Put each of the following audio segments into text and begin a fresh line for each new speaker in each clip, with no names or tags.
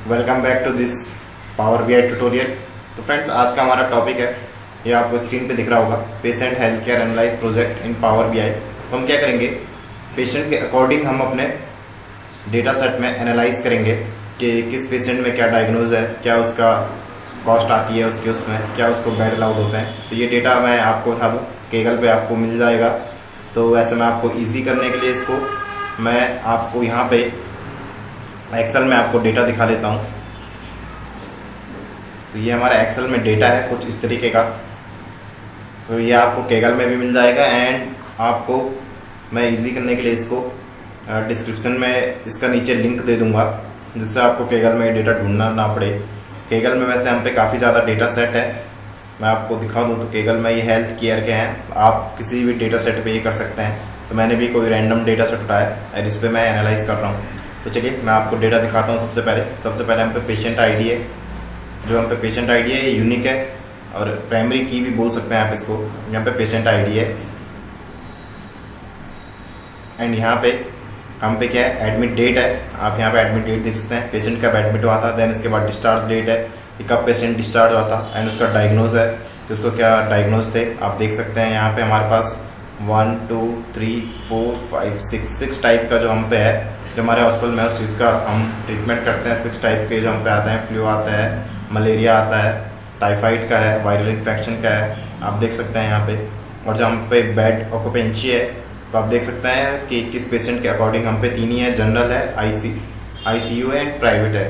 Welcome back to this power BI tutorial. तो friends, आज का हमारा टॉपिक है, ये आपको स्क्रीन पे दिख रहा होगा, patient health care analyse project in power BI. तो हम क्या करेंगे, पेशेंट के अकॉर्डिंग हम अपने डेटा सेट में एनालाइज करेंगे कि किस पेशेंट में क्या डायग्नोज है, क्या उसका कॉस्ट आती है उसकी, उसमें क्या उसको बेड अलाउड होते हैं। तो ये डेटा मैं आपको बता दूँ, केगल पे आपको मिल जाएगा। तो वैसे मैं आपको ईजी करने के लिए इसको मैं आपको यहाँ पे एक्सेल में आपको डेटा दिखा देता हूँ। तो ये हमारा एक्सेल में डेटा है कुछ इस तरीके का। तो ये आपको केगल में भी मिल जाएगा एंड आपको मैं इजी करने के लिए इसको डिस्क्रिप्शन में इसका नीचे लिंक दे दूंगा, जिससे आपको केगल में डेटा ढूंढना ना पड़े। केगल में वैसे हम पे काफ़ी ज़्यादा डेटा सेट है, मैं आपको दिखा दूँ। तो केगल में ये हेल्थ केयर के हैं, आप किसी भी डेटा सेट पे ये कर सकते हैं। तो मैंने भी कोई रैंडम डेटा सेट उठाया और इस पर मैं एनालाइज कर रहा हूँ। तो चलिए मैं आपको डेटा दिखाता हूँ। सबसे पहले हम पे पेशेंट आईडी है। जो हम पे पेशेंट आईडी है ये यूनिक है और प्राइमरी की भी बोल सकते हैं आप इसको। यहाँ पे पेशेंट आईडी है एंड यहाँ पे हम पे क्या है, एडमिट डेट है। आप यहाँ पे एडमिट डेट देख सकते हैं, पेशेंट कब एडमिट हुआ था। देन इसके बाद डिस्चार्ज डेट है कि कब पेशेंट डिस्चार्ज हुआ था एंड उसका डायग्नोज है कि उसको क्या डायग्नोज थे। आप देख सकते हैं यहाँ पे हमारे पास 1 2 3 4 5 6 टाइप का जो हम पे है, जो हमारे हॉस्पिटल में उस चीज़ का हम ट्रीटमेंट करते हैं। 6 टाइप के जो हम पे आते हैं, फ्लू आता है, मलेरिया आता है, टाइफाइड का है, वायरल इन्फेक्शन का है, आप देख सकते हैं यहाँ पे। और जो हम पे बेड ऑक्यूपेंसी है, तो आप देख सकते हैं कि किस पेशेंट के अकॉर्डिंग हम पे 3 ही है, जनरल है, आईसीयू है एंड प्राइवेट है।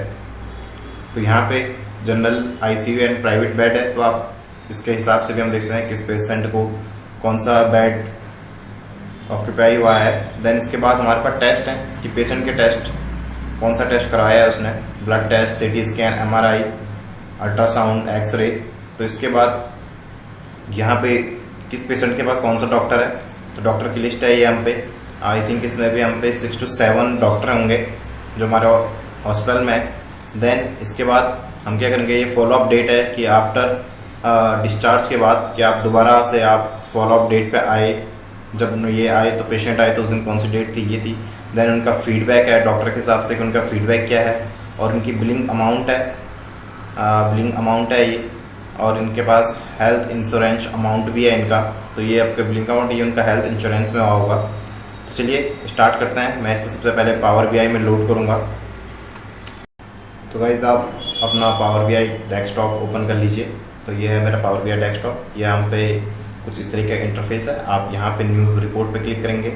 तो यहाँ पे general, ICU and private bed है। तो आप इसके हिसाब से भी हम देख सकते हैं किस पेशेंट को कौन सा बेड ऑक्यूपाई हुआ है। देन इसके बाद हमारे पास टेस्ट है कि पेशेंट के टेस्ट कौन सा टेस्ट कराया है उसने, blood test, CT scan, MRI, ultrasound, x-ray. तो इसके बाद यहाँ पे किस पेशेंट के पास कौन सा डॉक्टर है, तो डॉक्टर की लिस्ट है ये हम पे। आई थिंक इसमें भी हम पे 6 to 7 डॉक्टर होंगे जो हमारे हॉस्पिटल में है। देन इसके बाद हम क्या करेंगे, ये फॉलोअप डेट है कि आफ्टर डिस्चार्ज के बाद कि आप दोबारा से आप फॉलोअप डेट पे आए, जब ये आए तो पेशेंट आए तो उस दिन कौन सी डेट थी, ये थी। देन उनका फीडबैक है डॉक्टर के हिसाब से कि उनका फीडबैक क्या है, और उनकी बिलिंग अमाउंट है ये, और इनके पास हेल्थ इंश्योरेंस अमाउंट भी है इनका। तो ये आपका बिलिंग अमाउंट, ये उनका हेल्थ इंश्योरेंस में हुआ होगा। तो चलिए स्टार्ट करते हैं। मैं इसको सबसे पहले पावर बीआई में लोड करूँगा। तो गाइज आप अपना पावर बीआई डेस्कटॉप ओपन कर लीजिए। तो ये है मेरा पावर बीआई डेस्कटॉप। ये हम पे कुछ इस तरीके का इंटरफेस है। आप यहाँ पे न्यू रिपोर्ट पे क्लिक करेंगे।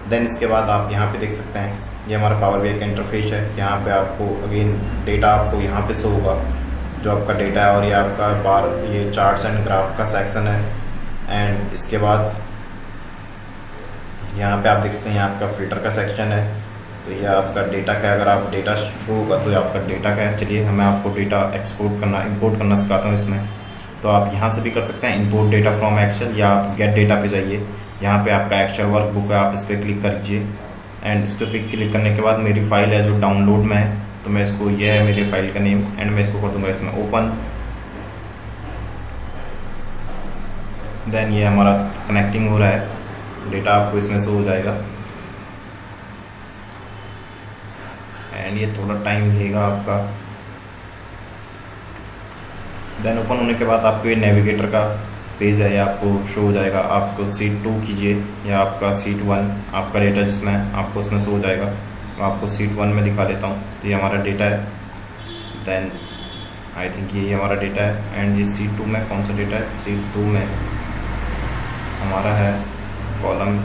देन इसके बाद आप यहाँ पे देख सकते हैं ये हमारा पावर बीआई का इंटरफेस है। यहाँ पे आपको अगेन डेटा आपको यहाँ पे शो होगा, जो आपका डेटा है। और ये आपका बार, ये चार्ट्स एंड ग्राफ का सेक्शन है। एंड इसके बाद यहाँ पे आप देख सकते हैं ये आपका फिल्टर का सेक्शन है। तो ये आपका डेटा का, अगर आप डेटा शो होगा तो ये आपका डेटा का है। चलिए मैं आपको डेटा एक्सपोर्ट करना, इंपोर्ट करना सिखाता हूँ इसमें। तो आप यहाँ से भी कर सकते हैं इंपोर्ट डेटा फ्रॉम एक्सेल, या आप गेट डेटा पे जाइए। यहाँ पे आपका एक्सेल वर्कबुक है, आप इस पर क्लिक कर लीजिए। एंड इस पर क्लिक करने के बाद मेरी फाइल है जो डाउनलोड में है, तो मैं इसको, ये है मेरी फाइल का नेम, एंड मैं इसको कर दूंगा इसमें ओपन। देन ये हमारा कनेक्टिंग हो रहा है, डेटा आपको इसमें शो हो जाएगा। एंड ये थोड़ा टाइम लेगा आपका। देन ओपन होने के बाद आपको ये नेविगेटर का पेज है, ये आपको शो हो जाएगा। आपको सीट 2 कीजिए या आपका सीट 1, आपका डेटा जिसमें आपको उसमें शो हो जाएगा। तो आपको सीट 1 में दिखा देता हूँ। तो ये हमारा डेटा है। देन आई थिंक ये हमारा डेटा है। एंड ये सीट 2 में कौन सा डेटा है, सीट 2 में हमारा है कॉलम।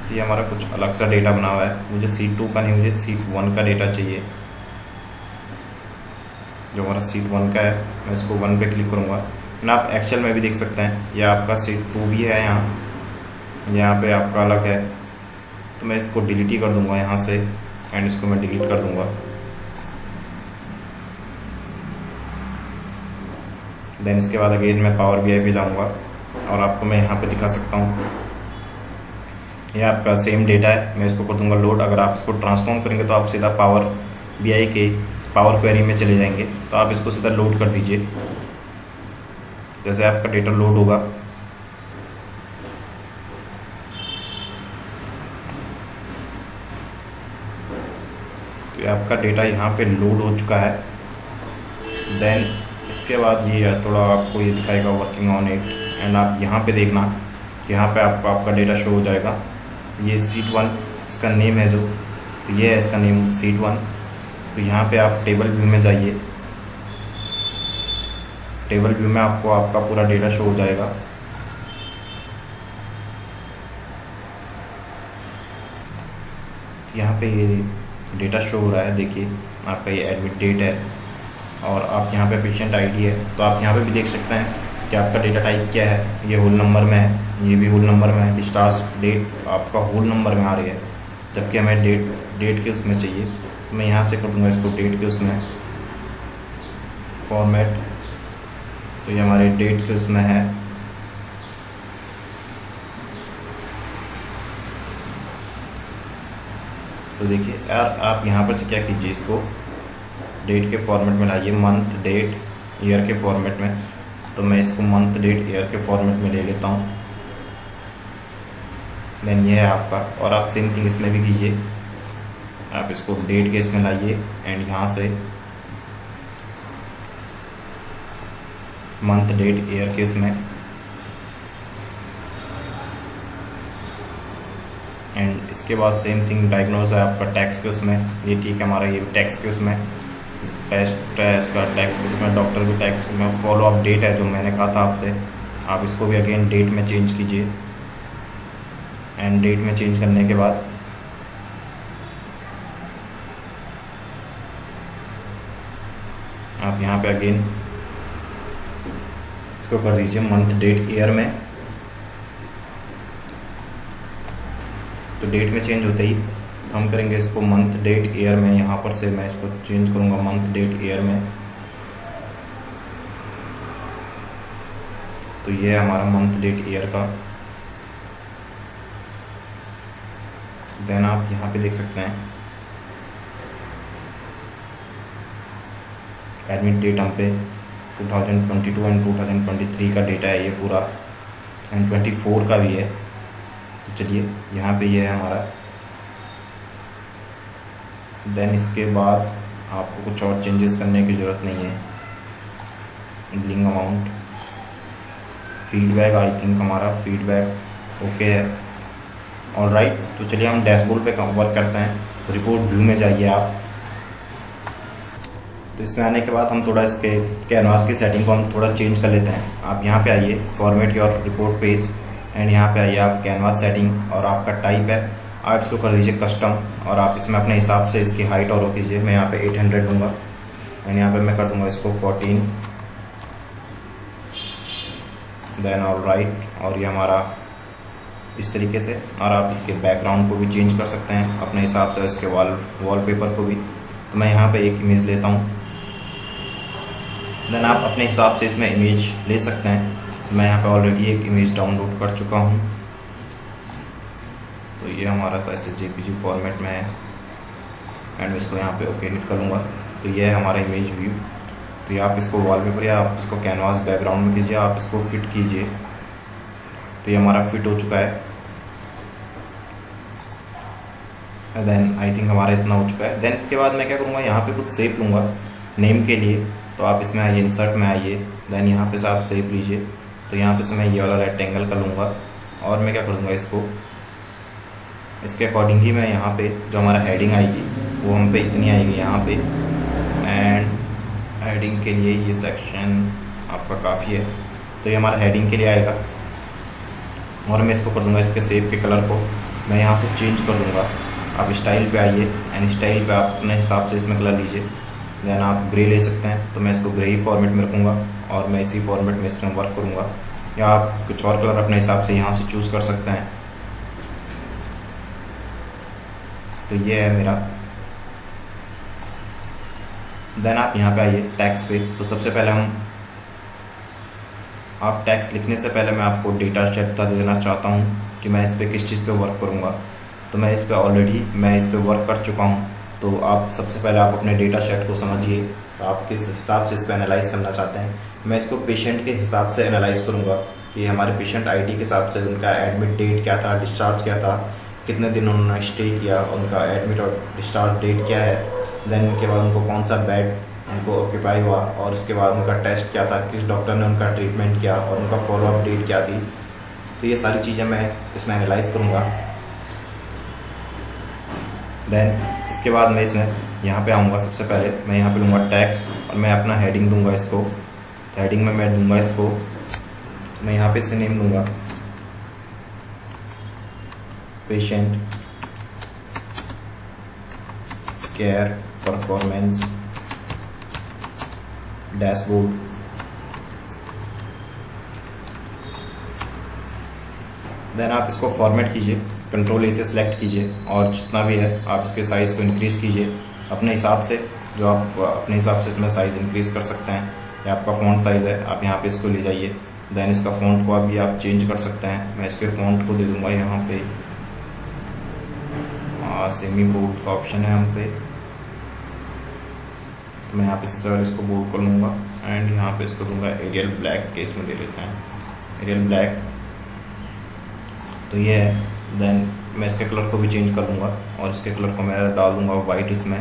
तो ये हमारा कुछ अलग सा डेटा बना हुआ है। मुझे सीट 2 का नहीं, मुझे सीट 1 का डेटा चाहिए, जो हमारा सीट 1 का है। मैं इसको 1 पे क्लिक करूँगा। ना आप एक्सेल में भी देख सकते हैं, यह आपका सीट 2 भी है यहाँ पे आपका अलग है। तो मैं इसको डिलीट ही कर दूंगा यहाँ से, एंड इसको मैं डिलीट कर दूंगा। देन इसके बाद अगेन मैं पावर बीआई पे जाऊँगा और आपको मैं यहाँ पे दिखा सकता हूँ। यह आपका सेम डेटा है, मैं इसको कर दूंगा लोड। अगर आप इसको ट्रांसफॉर्म करेंगे तो आप सीधा पावर बीआई के पावर क्वेरी में चले जाएंगे। तो आप इसको सीधा लोड कर दीजिए। जैसे आपका डेटा लोड होगा, तो तो आपका डेटा यहाँ पे लोड हो चुका है। देन इसके बाद ये थोड़ा आपको ये दिखाएगा वर्किंग ऑन इट, एंड आप यहाँ पे देखना, यहाँ पे आपका डेटा शो हो जाएगा। ये सीट 1 इसका नेम है जो, तो ये है इसका नेम सीट 1। तो यहाँ पे आप टेबल व्यू में जाइए, टेबल व्यू में आपको आपका पूरा डेटा शो हो जाएगा। यहाँ पे ये डेटा शो हो रहा है, देखिए आपका ये एडमिट डेट है, और आप यहाँ पे पेशेंट आईडी है। तो आप यहाँ पे भी देख सकते हैं कि आपका डेटा टाइप क्या है। ये होल नंबर में है, ये भी होल नंबर में है। डिस्चार्ज डेट आपका होल नंबर में आ रही है, जबकि हमें डेट के उसमें चाहिए। तो मैं यहाँ से कर दूँगा इसको डेट के उसमें फॉर्मेट, तो ये हमारे डेट के उसमें है। तो देखिए यार, आप यहाँ पर से क्या कीजिए, इसको डेट के फॉर्मेट में लाइए, मंथ डेट ईयर के फॉर्मेट में। तो मैं इसको मंथ डेट ईयर के फॉर्मेट में ले लेता हूँ। देन ये है आपका, और आप सेम थिंग इसमें भी कीजिए, आप इसको डेट के इसमें लाइए, एंड यहाँ से मंथ डेट ईयर के इसमें, एंड इसके बाद सेम थिंग डायग्नोज है आपका टैक्स के उसमें। ये ठीक है हमारा, ये टैक्स के उसमें टेस्ट है इसका, टैक्स के उसमें डॉक्टर के टैक्स में। फॉलो अप डेट है जो मैंने कहा था आपसे, आप इसको भी अगेन डेट में चेंज कीजिए, एंड डेट में चेंज करने के बाद आप यहाँ पे अगेन इसको कर दीजिए मंथ डेट ईयर में। तो डेट में चेंज होते ही तो हम करेंगे इसको मंथ डेट ईयर में। यहाँ पर से मैं इसको चेंज करूँगा मंथ डेट ईयर में। तो ये है हमारा मंथ डेट ईयर का। देन आप यहाँ पे देख सकते हैं एडमिट डेट हम पे 2022 एंड 2023 का डेटा है ये पूरा, एंड 24 का भी है। तो चलिए यहाँ पे ये है हमारा। देन इसके बाद आपको कुछ और चेंजेस करने की ज़रूरत नहीं है। Billing amount, feedback, I think हमारा फीडबैक ओके है। ऑल राइट, तो चलिए हम डैशबोर्ड पे वर्क करते हैं। रिपोर्ट व्यू में जाइए आप। तो इसमें आने के बाद हम थोड़ा इसके कैनवास की सेटिंग को हम थोड़ा चेंज कर लेते हैं। आप यहाँ पे आइए, format your report page, and यहाँ पे आइए आप कैनवास सेटिंग, और आपका टाइप है आप इसको कर दीजिए कस्टम, और आप इसमें अपने हिसाब से इसकी हाइट और कीजिए। मैं यहाँ पे 800 दूंगा, एंड यहाँ पे मैं कर दूंगा इसको 14। देन ऑल राइट, और ये हमारा इस तरीके से। और आप इसके बैकग्राउंड को भी चेंज कर सकते हैं अपने हिसाब से, इसके वॉलपेपर को भी। तो मैं यहाँ पे एक इमेज लेता हूँ। देन आप अपने हिसाब से इसमें इमेज ले सकते हैं। मैं यहाँ पे ऑलरेडी एक इमेज डाउनलोड कर चुका हूँ। तो ये हमारा ऐसे JPG फॉर्मेट में है, एंड इसको यहाँ पे ओके हिट करूँगा। तो ये है हमारा इमेज व्यू। तो ये आप इसको वॉलपेपर या आप इसको कैनवास बैकग्राउंड में कीजिए, आप इसको फिट कीजिए। तो ये हमारा फिट हो चुका है। देन आई थिंक हमारा इतना हो चुका है। देन इसके बाद मैं क्या करूँगा, यहाँ पे कुछ सेव लूँगा नेम के लिए। तो आप इसमें आइए, इंसर्ट में आइए, देन यहाँ पे से आप सेव लीजिए। तो यहाँ पे से मैं ये वाला रेक्टेंगल का लूँगा, और मैं क्या करूँगा, इसको इसके अकॉर्डिंग ही मैं यहाँ पे जो हमारा हेडिंग आएगी वो हम पे इतनी आएगी यहाँ पे। एंड हेडिंग के लिए ये सेक्शन आपका काफ़ी है, तो ये हमारा हेडिंग के लिए आएगा। और मैं इसको कर दूँगा, इसके सेव के कलर को मैं यहाँ से चेंज कर दूँगा। आप स्टाइल पे आइए, एंड स्टाइल पे आप अपने हिसाब से इसमें कलर लीजिए। देन आप ग्रे ले सकते हैं, तो मैं इसको ग्रे ही फॉर्मेट में रखूँगा, और मैं इसी फॉर्मेट में इसमें वर्क करूँगा। या आप कुछ और कलर अपने हिसाब से यहाँ से चूज़ कर सकते हैं। तो ये है मेरा। देन आप यहाँ पे आइए टैक्स पे। तो सबसे पहले आप टैक्स लिखने से पहले मैं आपको डेटा सेट बता देना चाहता हूँ कि मैं इस पर किस चीज़ पे वर्क करूँगा। तो मैं इस पर ऑलरेडी इस पर वर्क कर चुका हूँ। तो आप सबसे पहले आप अपने डेटा सेट को समझिए, तो आप किस हिसाब से इस पर एनालाइज करना चाहते हैं। मैं इसको पेशेंट के हिसाब से एनालाइज करूँगा कि हमारे पेशेंट आईडी के हिसाब से उनका एडमिट डेट क्या था, डिस्चार्ज क्या था, कितने दिन उन्होंने स्टे किया, उनका एडमिट और डिस्चार्ज डेट क्या है, देन उनके बाद उनको कौन सा बेड उनको ऑक्यूपाई हुआ और उसके बाद उनका टेस्ट क्या था, किस डॉक्टर ने उनका ट्रीटमेंट किया और उनका फॉलोअप डेट क्या थी। तो ये सारी चीज़ें मैं इसमें एनालाइज करूँगा। देन इसके बाद मैं इसमें यहाँ पे आऊँगा। सबसे पहले मैं यहाँ पे लूँगा टैक्स और मैं अपना हेडिंग दूंगा इसको। तो हेडिंग में मैं दूंगा इसको, तो मैं यहाँ पे इसे नेम दूंगा patient care performance dashboard. Then आप इसको फॉर्मेट कीजिए, कंट्रोल ए से सिलेक्ट कीजिए और जितना भी है आप इसके साइज़ को इंक्रीज़ कीजिए अपने हिसाब से, जो आप अपने हिसाब से इसमें साइज़ इंक्रीज़ कर सकते हैं। ये आपका फ़ॉन्ट साइज़ है, आप यहाँ पे इसको ले जाइए। देन इसका फ़ॉन्ट को अभी आप चेंज कर सकते हैं। मैं इसके फ़ॉन्ट को दे दूँगा यहाँ पे सेमी बोल्ड का ऑप्शन है यहाँ पे, तो मैं यहाँ पे सबसे पहले इसको बोल्ड कर लूँगा एंड यहाँ पे इसको दूँगा एरियल ब्लैक के, इसमें दे लेते हैं एरियल ब्लैक। तो ये है। देन मैं इसके कलर को भी चेंज कर लूँगा और इसके कलर को मैं डाल दूँगा वाइट इसमें।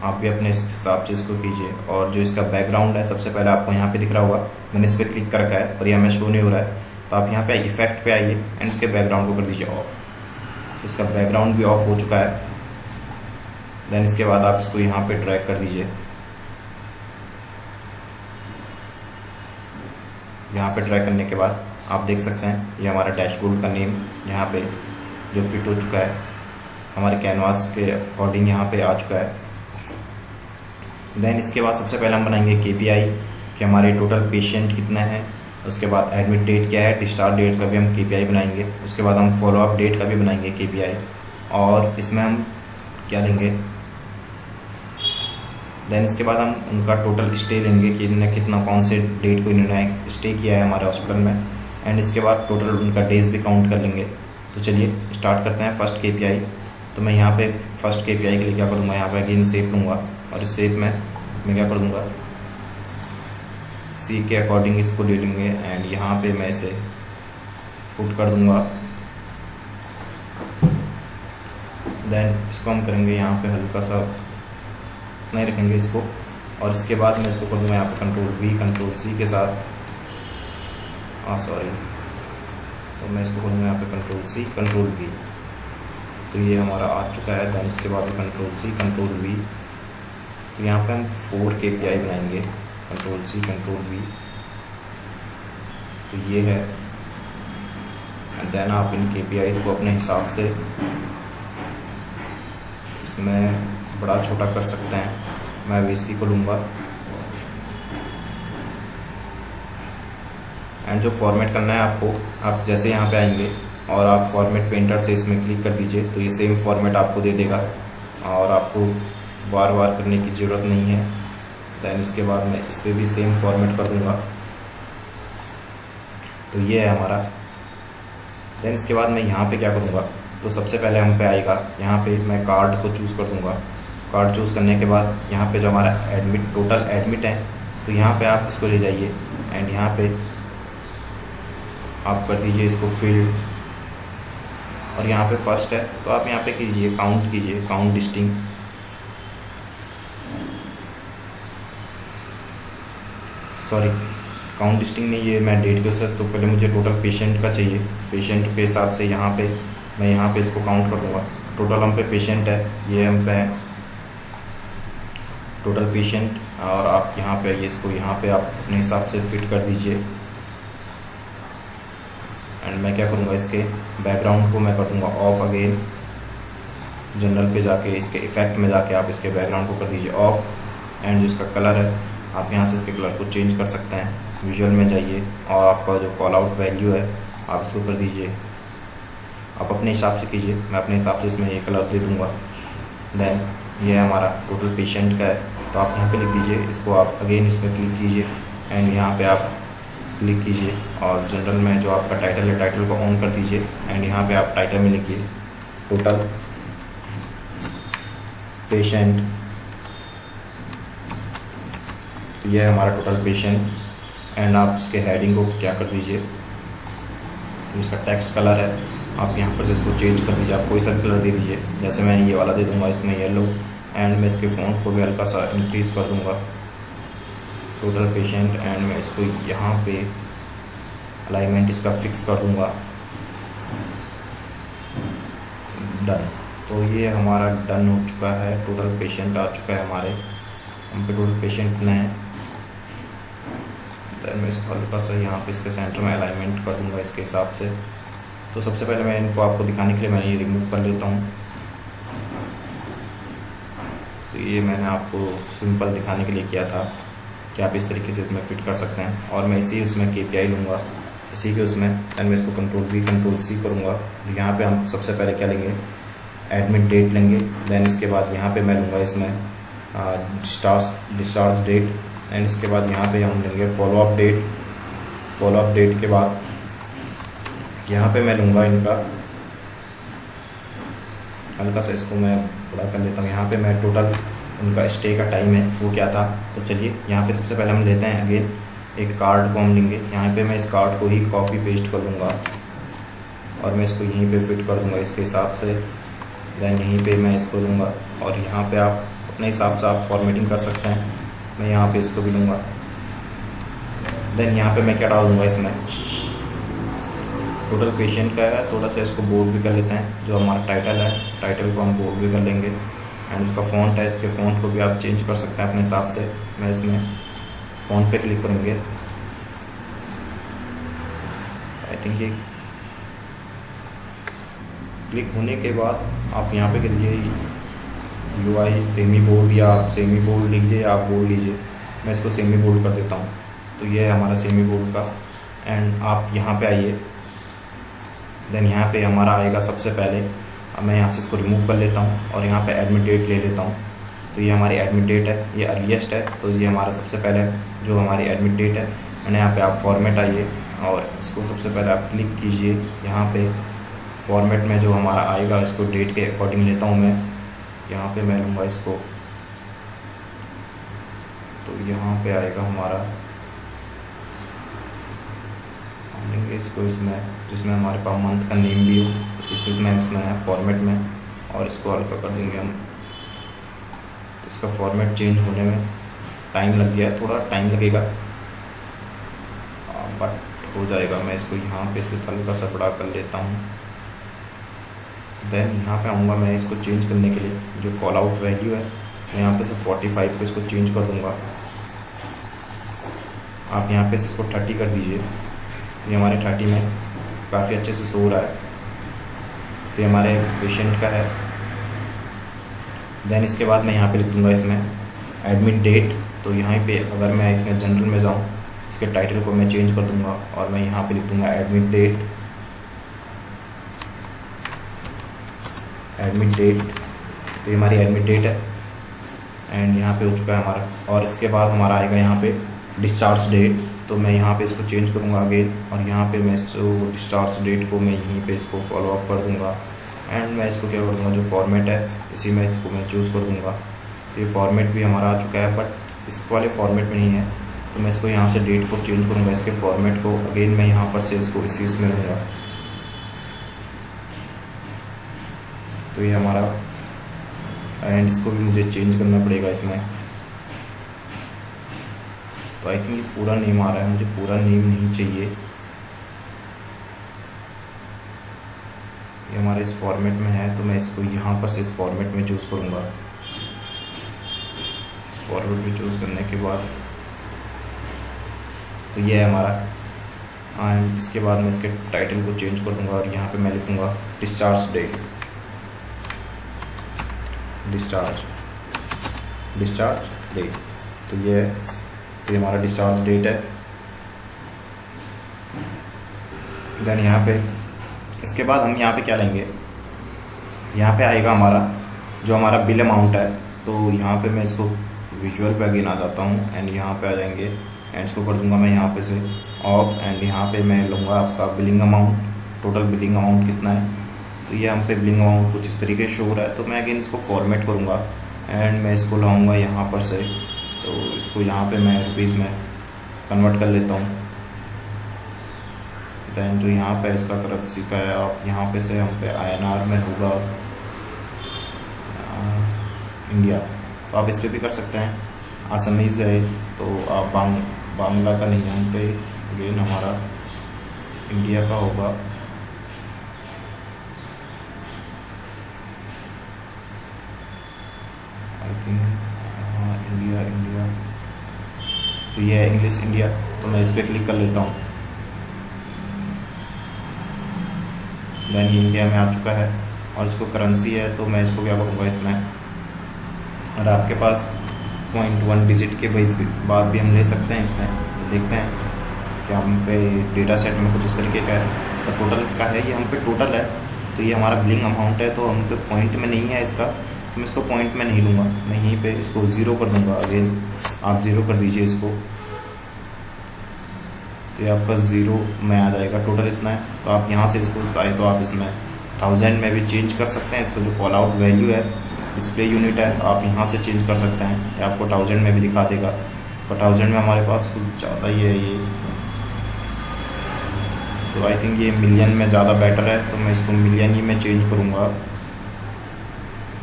आप भी अपने हिसाब से इसको कीजिए। और जो इसका बैकग्राउंड है, सबसे पहले आपको यहाँ पे दिख रहा होगा, मैंने इस पर क्लिक कर रखा है पर यह हमें शो नहीं हो रहा है। तो आप यहाँ पे इफेक्ट पे आइए एंड इसके बैकग्राउंड को कर दीजिए ऑफ। इसका बैकग्राउंड भी ऑफ हो चुका है। देन इसके बाद आप इसको यहाँ पे ड्रैग कर दीजिए। यहाँ पे ड्रैग करने के बाद आप देख सकते हैं ये हमारा डैशबोर्ड का नेम यहाँ पे जो फिट हो चुका है, हमारे कैनवास के अकॉर्डिंग यहाँ पे आ चुका है। देन इसके बाद सबसे पहले हम बनाएंगे KPI कि हमारे टोटल पेशेंट कितने हैं। उसके बाद एडमिट डेट क्या है, डिस्चार्ज डेट का भी हम KPI बनाएंगे। उसके बाद हम फॉलोअप डेट का भी बनाएंगे KPI। और इसमें हम क्या लेंगे, देन इसके बाद हम उनका टोटल स्टे लेंगे कि इन्होंने कितना, कौन से डेट को इन्होंने स्टे किया है हमारे हॉस्पिटल में। एंड इसके बाद टोटल उनका डेज भी काउंट कर लेंगे। तो चलिए स्टार्ट करते हैं फर्स्ट KPI। तो मैं यहाँ पे फर्स्ट KPI के लिए क्या करूँगा, यहाँ पे अगेन शेप लूँगा और इस शेप में मैं क्या कर दूँगा, C के अकॉर्डिंग इसको ले लेंगे एंड यहाँ पे मैं इसे पुट कर दूँगा। देन इसको हम करेंगे यहाँ पे हल्का सा नहीं रखेंगे इसको, और इसके बाद मैं इसको कर दूँगा यहाँ पे कंट्रोल C के साथ, सॉरी, तो मैं इसको करूँगा यहाँ पे कंट्रोल C कंट्रोल V। तो ये हमारा आ चुका है। देन इसके बाद कंट्रोल C कंट्रोल V। तो यहाँ पे हम 4 KPI बनाएंगे, कंट्रोल C कंट्रोल V। तो ये है। एंड देन आप इन KPIs को अपने हिसाब से इसमें बड़ा छोटा कर सकते हैं। मैं VC को लूँगा एंड जो फॉर्मेट करना है आपको, आप जैसे यहाँ पे आएंगे और आप फॉर्मेट पेंटर से इसमें क्लिक कर दीजिए तो ये सेम फॉर्मेट आपको दे देगा और आपको बार बार करने की ज़रूरत नहीं है। दैन इसके बाद मैं इस पर भी सेम फॉर्मेट कर दूँगा। तो ये है हमारा। दैन इसके बाद मैं यहाँ पे क्या करूँगा, तो सबसे पहले हम पे आएगा, यहाँ पे मैं कार्ड को चूज़ कर दूँगा। कार्ड चूज़ करने के बाद यहाँ पे जो हमारा टोटल एडमिट है, तो यहाँ पे आप इसको ले जाइए एंड यहाँ पे आप कर दीजिए इसको फील्ड, और यहाँ पे फर्स्ट है तो आप यहाँ पे कीजिए count distinct. Sorry, count distinct नहीं, ये मैं डेट के साथ, तो पहले मुझे टोटल पेशेंट का चाहिए। पेशेंट के हिसाब से यहाँ पे मैं यहाँ पे इसको काउंट कर दूँगा। टोटल हम पे पेशेंट है, ये हम पे है टोटल पेशेंट, और आप यहाँ पे इसको यहाँ पे आप अपने हिसाब से फिट कर दीजिए। एंड मैं क्या करूँगा, इसके बैकग्राउंड को मैं कर दूँगा ऑफ। अगेन जनरल पे जाके इसके इफेक्ट में जाके आप इसके बैकग्राउंड को कर दीजिए ऑफ। एंड जो इसका कलर है, आप यहाँ से इसके कलर को चेंज कर सकते हैं। विजुअल में जाइए और आपका जो कॉल आउट वैल्यू है आप इसको कर दीजिए, आप अपने हिसाब से कीजिए। मैं अपने हिसाब से इसमें ये कलर दे दूँगा। देन ये हमारा टोटल पेशेंट का है, तो आप यहाँ पे लिख दीजिए इसको। आप अगेन इस पर क्लिक कीजिए एंड यहाँ पे आप क्लिक कीजिए और जनरल में जो आपका टाइटल है, टाइटल को ऑन कर दीजिए एंड यहाँ पे आप टाइटल में लिखिए टोटल पेशेंट। तो यह है हमारा टोटल पेशेंट। एंड आप इसके हेडिंग को क्या कर दीजिए, इसका टेक्स्ट कलर है, आप यहाँ पर इसको चेंज कर दीजिए। आप कोई सा कलर दे दीजिए, जैसे मैं ये वाला दे दूँगा, इसमें येलो एंड मैं इसके फ़ॉन्ट को भी हल्का सा इंक्रीज़ कर दूँगा, टोटल पेशेंट, एंड मैं इसको यहाँ पे अलाइनमेंट इसका फिक्स कर दूँगा। डन। तो ये हमारा डन हो चुका है, टोटल पेशेंट आ चुका है हमारे, हम पे टोटल पेशेंट कितने हैं। देन मैं इसको हल्का सा यहाँ पे इसके सेंटर में अलाइनमेंट कर दूँगा इसके हिसाब से। तो सबसे पहले मैं इनको आपको दिखाने के लिए मैंने ये रिमूव कर लेता हूँ। तो ये मैंने आपको सिंपल दिखाने के लिए किया था कि आप इस तरीके से इसमें फिट कर सकते हैं। और मैं इसी उसमें KPI लूँगा, इसी के उसमें दैन मैं इसको कंट्रोल C करूँगा। यहाँ पे हम सबसे पहले क्या लेंगे, एडमिट डेट लेंगे। दैन इसके बाद यहाँ पे मैं लूँगा इसमें डिस्चार्ज डेट, एंड इसके बाद यहाँ पे हम लेंगे फॉलोअप डेट के बाद यहाँ पे मैं लूँगा इनका हल्का सा, इसको मैं बड़ा कर लेता हूँ। यहाँ पे मैं टोटल उनका स्टे का टाइम है वो क्या था। तो चलिए यहाँ पे सबसे पहले हम लेते हैं अगेन एक कार्ड को हम लेंगे। यहाँ पे मैं इस कार्ड को ही कॉपी पेस्ट कर दूँगा और मैं इसको यहीं पे फिट कर दूँगा इसके हिसाब से। दैन यहीं पे मैं इसको लूँगा और यहाँ पे आप अपने हिसाब से आप फॉर्मेटिंग कर सकते हैं। मैं यहाँ पे इसको भी लूँगा। देन यहाँ पे मैं क्या डाल दूँगा, इसमें टोटल पेशेंट का है, थोड़ा सा इसको बोल्ड भी कर लेते हैं। जो हमारा टाइटल है, टाइटल को हम बोल्ड भी कर लेंगे। एंड उसका फ़ॉन्ट है, इसके फ़ॉन्ट को भी आप चेंज कर सकते हैं अपने हिसाब से। मैं इसमें फ़ॉन्ट पे क्लिक करेंगे। आई थिंक ये क्लिक होने के बाद आप यहाँ पे करिए UI सेमी बोल्ड, या आप सेमी बोल्ड लीजिए या आप बोल्ड लीजिए। मैं इसको सेमी बोल्ड कर देता हूँ। तो ये है हमारा सेमी बोल्ड का। एंड आप यहाँ पे आइए, देन यहाँ पे हमारा आएगा सबसे पहले, अब मैं यहाँ से इसको रिमूव कर लेता हूँ और यहाँ पे एडमिट डेट ले लेता हूँ। तो ये हमारी एडमिट डेट है, ये अर्लीस्ट है। तो ये हमारा सबसे पहले जो हमारी एडमिट डेट है, मैंने यहाँ पे आप फॉर्मेट आइए और इसको सबसे पहले आप क्लिक कीजिए। यहाँ पे फॉर्मेट में जो हमारा आएगा, इसको डेट के अकॉर्डिंग लेता हूँ मैं। यहाँ पे मैं लूँगा इसको, तो यहाँ पे आएगा हमारा, हम लेंगे इसको इसमें, जिसमें हमारे पास मंथ का नेम भी हो, इसमें है फॉर्मेट में, और इसको हल्का कर देंगे हम। तो इसका फॉर्मेट चेंज होने में टाइम लग गया, थोड़ा टाइम लगेगा बट हो जाएगा। मैं इसको यहाँ पे से हल्का सा बड़ा कर लेता हूँ। देन यहाँ पे आऊँगा मैं इसको चेंज करने के लिए, जो कॉल आउट वैल्यू है मैं यहाँ पे से 45 पे इसको चेंज कर दूँगा। आप यहाँ पे से इसको 30 कर दीजिए। तो ये हमारे 30 में काफ़ी अच्छे से सो रहा है। तो ये हमारे पेशेंट का है। देन इसके बाद मैं यहाँ पे लिख दूँगा इसमें एडमिट डेट। तो यहाँ पे अगर मैं इसमें जनरल में जाऊँ, इसके टाइटल को मैं चेंज कर दूँगा और मैं यहाँ पे लिख दूँगा एडमिट डेट। तो ये हमारी एडमिट डेट है एंड यहाँ पे हो चुका है हमारा। और इसके बाद हमारा आएगा यहाँ पे डिस्चार्ज डेट। तो मैं यहाँ पे इसको चेंज करूँगा अगेन, और यहाँ पे मैं इसको डिस्चार्ज डेट को मैं यहीं पे इसको फॉलो अप कर दूँगा। एंड मैं इसको क्या कर दूँगा, जो फॉर्मेट है इसी में इसको मैं चूज़ कर दूँगा। तो ये फॉर्मेट भी हमारा आ चुका है, बट इस वाले फॉर्मेट में नहीं है। तो मैं इसको यहाँ से डेट को चेंज करूँगा, इसके फॉर्मेट को अगेन मैं यहाँ पर से इसको इसी उसमें लूँगा। तो ये हमारा, एंड इसको भी मुझे चेंज करना पड़ेगा इसमें। तो आई थिंक ये पूरा नेम आ रहा है, मुझे पूरा नेम नहीं चाहिए। ये हमारे इस फॉर्मेट में है, तो मैं इसको यहाँ पर से इस फॉर्मेट में चूज़ करूँगा। इस फॉर्मेट में चूज़ करने के बाद तो ये है हमारा। एंड इसके बाद मैं इसके टाइटल को चेंज कर दूँगा और यहाँ पे मैं लिखूँगा डिस्चार्ज डेट। Discharge date. तो ये हमारा डिस्चार्ज डेट है। देन यहाँ पे इसके बाद हम यहाँ पे क्या लेंगे, यहाँ पे आएगा हमारा जो हमारा बिल अमाउंट है। तो यहाँ पे मैं इसको विजुअल पे अगेन आ जाता हूँ एंड यहाँ पे आ जाएंगे एंड इसको कर दूँगा मैं यहाँ पे से ऑफ। एंड यहाँ पे मैं लूँगा आपका billing amount, total billing amount कितना है। तो ये हम पे बिलिंग अमाउंट कुछ इस तरीके से शो हो रहा है। तो मैं अगेन इसको फॉर्मेट करूँगा एंड मैं इसको लाऊँगा यहाँ पर से। तो इसको यहाँ पे मैं रुपीज़ में कन्वर्ट कर लेता हूँ। दैन जो यहाँ पे इसका करेंसी का है, आप यहाँ पे से हम पे INR में होगा इंडिया, तो आप इस पर भी कर सकते हैं। आसामीज़ है तो आप बांग्ला का नहीं, यहाँ पे अगेन हमारा इंडिया का होगा। आई थिंक इंडिया इंडिया, तो ये है इंग्लिश इंडिया, तो मैं इस पर क्लिक कर लेता हूँ। देन ये इंडिया में आ चुका है और इसको करेंसी है, तो मैं इसको क्या करूँगा इसमें, और आपके पास 0.1 डिजिट के बाद भी हम ले सकते हैं इसमें। तो देखते हैं कि हम पे डेटा सेट में कुछ इस तरीके का है, तो टोटल का है, ये हम पे टोटल है, तो ये हमारा बिलिंग अमाउंट है, तो हम पे पॉइंट में नहीं है इसका, तो मैं इसको पॉइंट में नहीं लूँगा, मैं यहीं पे इसको 0 कर दूँगा। अगेन आप 0 कर दीजिए इसको, तो ये आपका 0 में आ जाएगा, टोटल इतना है। तो आप यहाँ से इसको चाहे तो आप इसमें 1000 में भी चेंज कर सकते हैं। इसका जो कॉल आउट वैल्यू है, डिस्प्ले यूनिट है, आप यहाँ से चेंज कर सकते हैं, ये आपको 1000 में भी दिखा देगा। पर 1000 में हमारे पास कुछ ज़्यादा ही है ये, तो आई थिंक ये मिलियन में ज़्यादा बेटर है, तो मैं इसको मिलियन ही में चेंज करूँगा,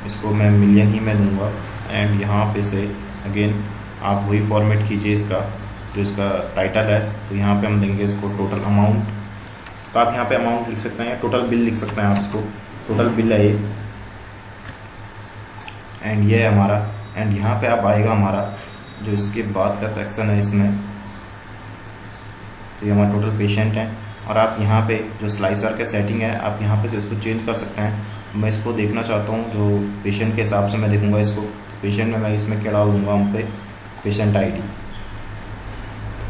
इसको मैं मिलियन ही में दूँगा। एंड यहाँ पे से अगेन आप वही फॉर्मेट कीजिए इसका, जो इसका टाइटल है, तो यहाँ पे हम देंगे इसको टोटल अमाउंट। तो आप यहाँ पे अमाउंट लिख सकते हैं, टोटल बिल लिख सकते हैं आप इसको, टोटल बिल है ये, एंड ये है हमारा। एंड यहाँ पे आप आएगा हमारा जो इसके बाद का सेक्शन है इसमें, तो ये हमारा टोटल पेशेंट है, और आप यहाँ पे जो स्लाइसर के सेटिंग है, आप यहाँ पे से इसको चेंज कर सकते हैं। मैं इसको देखना चाहता हूँ जो पेशेंट के हिसाब से मैं देखूँगा इसको, पेशेंट में मैं इसमें क्या डाल दूँगा, हम पे पेशेंट आईडी,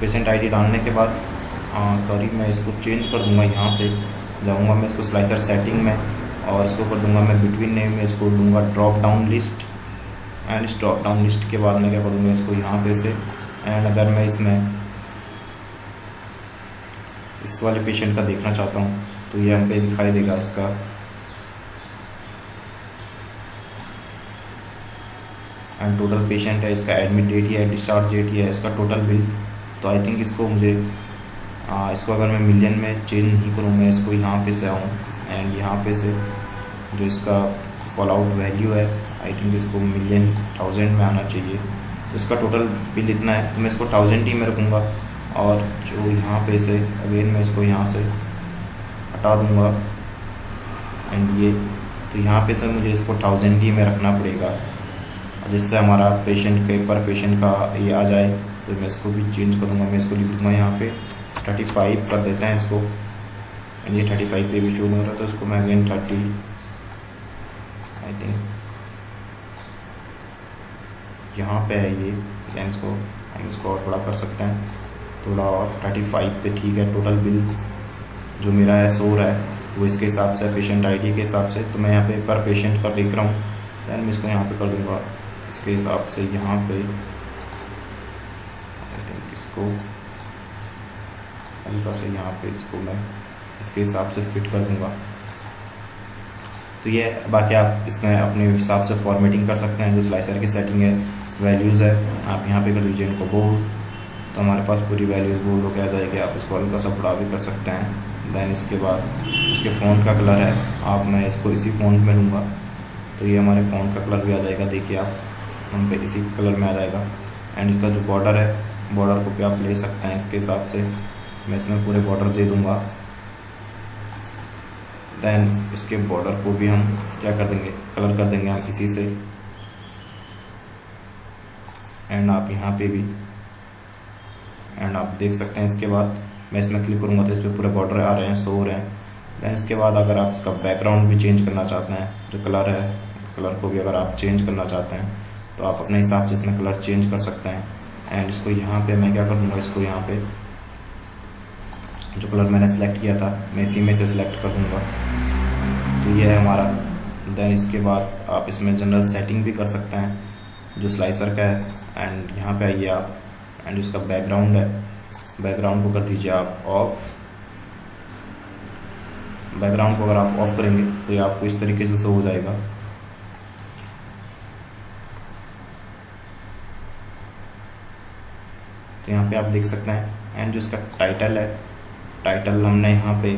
पेशेंट आईडी डालने के बाद सॉरी मैं इसको चेंज कर दूँगा, यहाँ से जाऊँगा मैं इसको स्लाइसर सेटिंग में, और इसको कर दूँगा मैं बिटवीन नेम में, इसको दूँगा ड्रॉप डाउन लिस्ट। एंड इस ड्रॉप डाउन लिस्ट के बाद मैं क्या करूँगा, इसको यहाँ पे से, एंड अगर मैं इसमें इस वाले पेशेंट का देखना चाहता हूँ, तो ये हम पे दिखाई देगा इसका, एंड टोटल पेशेंट है, इसका एडमिट डेट ही है, डिस्चार्ज डेट ही है, इसका टोटल बिल। तो आई थिंक इसको मुझे इसको अगर मैं मिलियन में चेंज नहीं करूँ, मैं इसको यहाँ पे से आऊँ, एंड यहाँ पे से जो इसका कॉल आउट वैल्यू है, आई थिंक इसको मिलियन 1000 में आना चाहिए। तो इसका टोटल बिल इतना है, तो मैं इसको 1000 ही में रखूँगा, और जो यहाँ पे से अगेन मैं इसको यहाँ से हटा दूँगा, एंड ये, तो यहाँ पे से मुझे इसको 1000 ही में रखना पड़ेगा, जिससे हमारा पेशेंट के पर पेशेंट का ये आ जाए। तो मैं इसको भी चेंज करूँगा, मैं इसको लिख दूँगा यहाँ पे 35 कर देते हैं इसको, एंड ये 35 पे भी चूज हो रहा है, तो इसको मैं अगेन 30 आई थिंक यहाँ पे है ये, देन इसको हम इसको और थोड़ा कर सकते हैं, थोड़ा और 35 पे ठीक है। टोटल बिल जो मेरा है सो रहा है वो इसके हिसाब से, पेशेंट आईडी के हिसाब से, तो मैं यहाँ पे पर पेशेंट का देख रहा हूँ, दैन मैं इसको यहाँ पे कर दूँगा इसके हिसाब से, यहाँ पे आई थिंक इसको हल्का से यहाँ पे इसको मैं इसके हिसाब से फिट कर दूँगा। तो ये बाकी आप इसमें अपने हिसाब से फॉर्मेटिंग कर सकते हैं, जो स्लाइसर की सेटिंग है, वैल्यूज़ है, आप यहाँ पे कर दीजिए इनको बोल्ड, तो हमारे पास पूरी वैल्यूज़ बोल्ड होकर आ जाएगी। आप इसको हल्का सा बड़ा भी कर सकते हैं। दैन इसके बाद इसके फ़ॉन्ट का कलर है, आप मैं इसको इसी फ़ॉन्ट में लूँगा, तो ये हमारे फ़ॉन्ट का कलर भी आ जाएगा, देखिए आप हम पे इसी कलर में आ जाएगा। एंड इसका जो बॉर्डर है, बॉर्डर को भी आप ले सकते हैं इसके हिसाब से, मैं इसमें पूरे बॉर्डर दे दूँगा। दैन इसके बॉर्डर को भी हम क्या कर देंगे, कलर कर देंगे हम इसी से। एंड आप यहाँ पे भी, एंड आप देख सकते हैं इसके बाद मैं इसमें क्लिक करूँगा तो इस पर पूरे बॉर्डर आ रहे हैं, शो हो रहे हैं। दैन इसके बाद अगर आप इसका बैकग्राउंड भी चेंज करना चाहते हैं, जो कलर है, कलर को भी अगर आप चेंज करना चाहते हैं तो आप अपने हिसाब से इसमें कलर चेंज कर सकते हैं। एंड इसको यहाँ पे मैं क्या कर दूँगा, इसको यहाँ पे जो कलर मैंने सेलेक्ट किया था मैं इसी में से सिलेक्ट कर दूँगा, तो ये है हमारा। दैन इसके बाद आप इसमें जनरल सेटिंग भी कर सकते हैं, जो स्लाइसर का है। एंड यहाँ पे आइए आप, एंड इसका बैकग्राउंड है, बैकग्राउंड को कर दीजिए आप ऑफ। बैकग्राउंड को अगर आप ऑफ करेंगे तो ये आपको इस तरीके से शो हो जाएगा। तो यहाँ पे आप देख सकते हैं। एंड जो इसका टाइटल है, टाइटल हमने यहाँ पे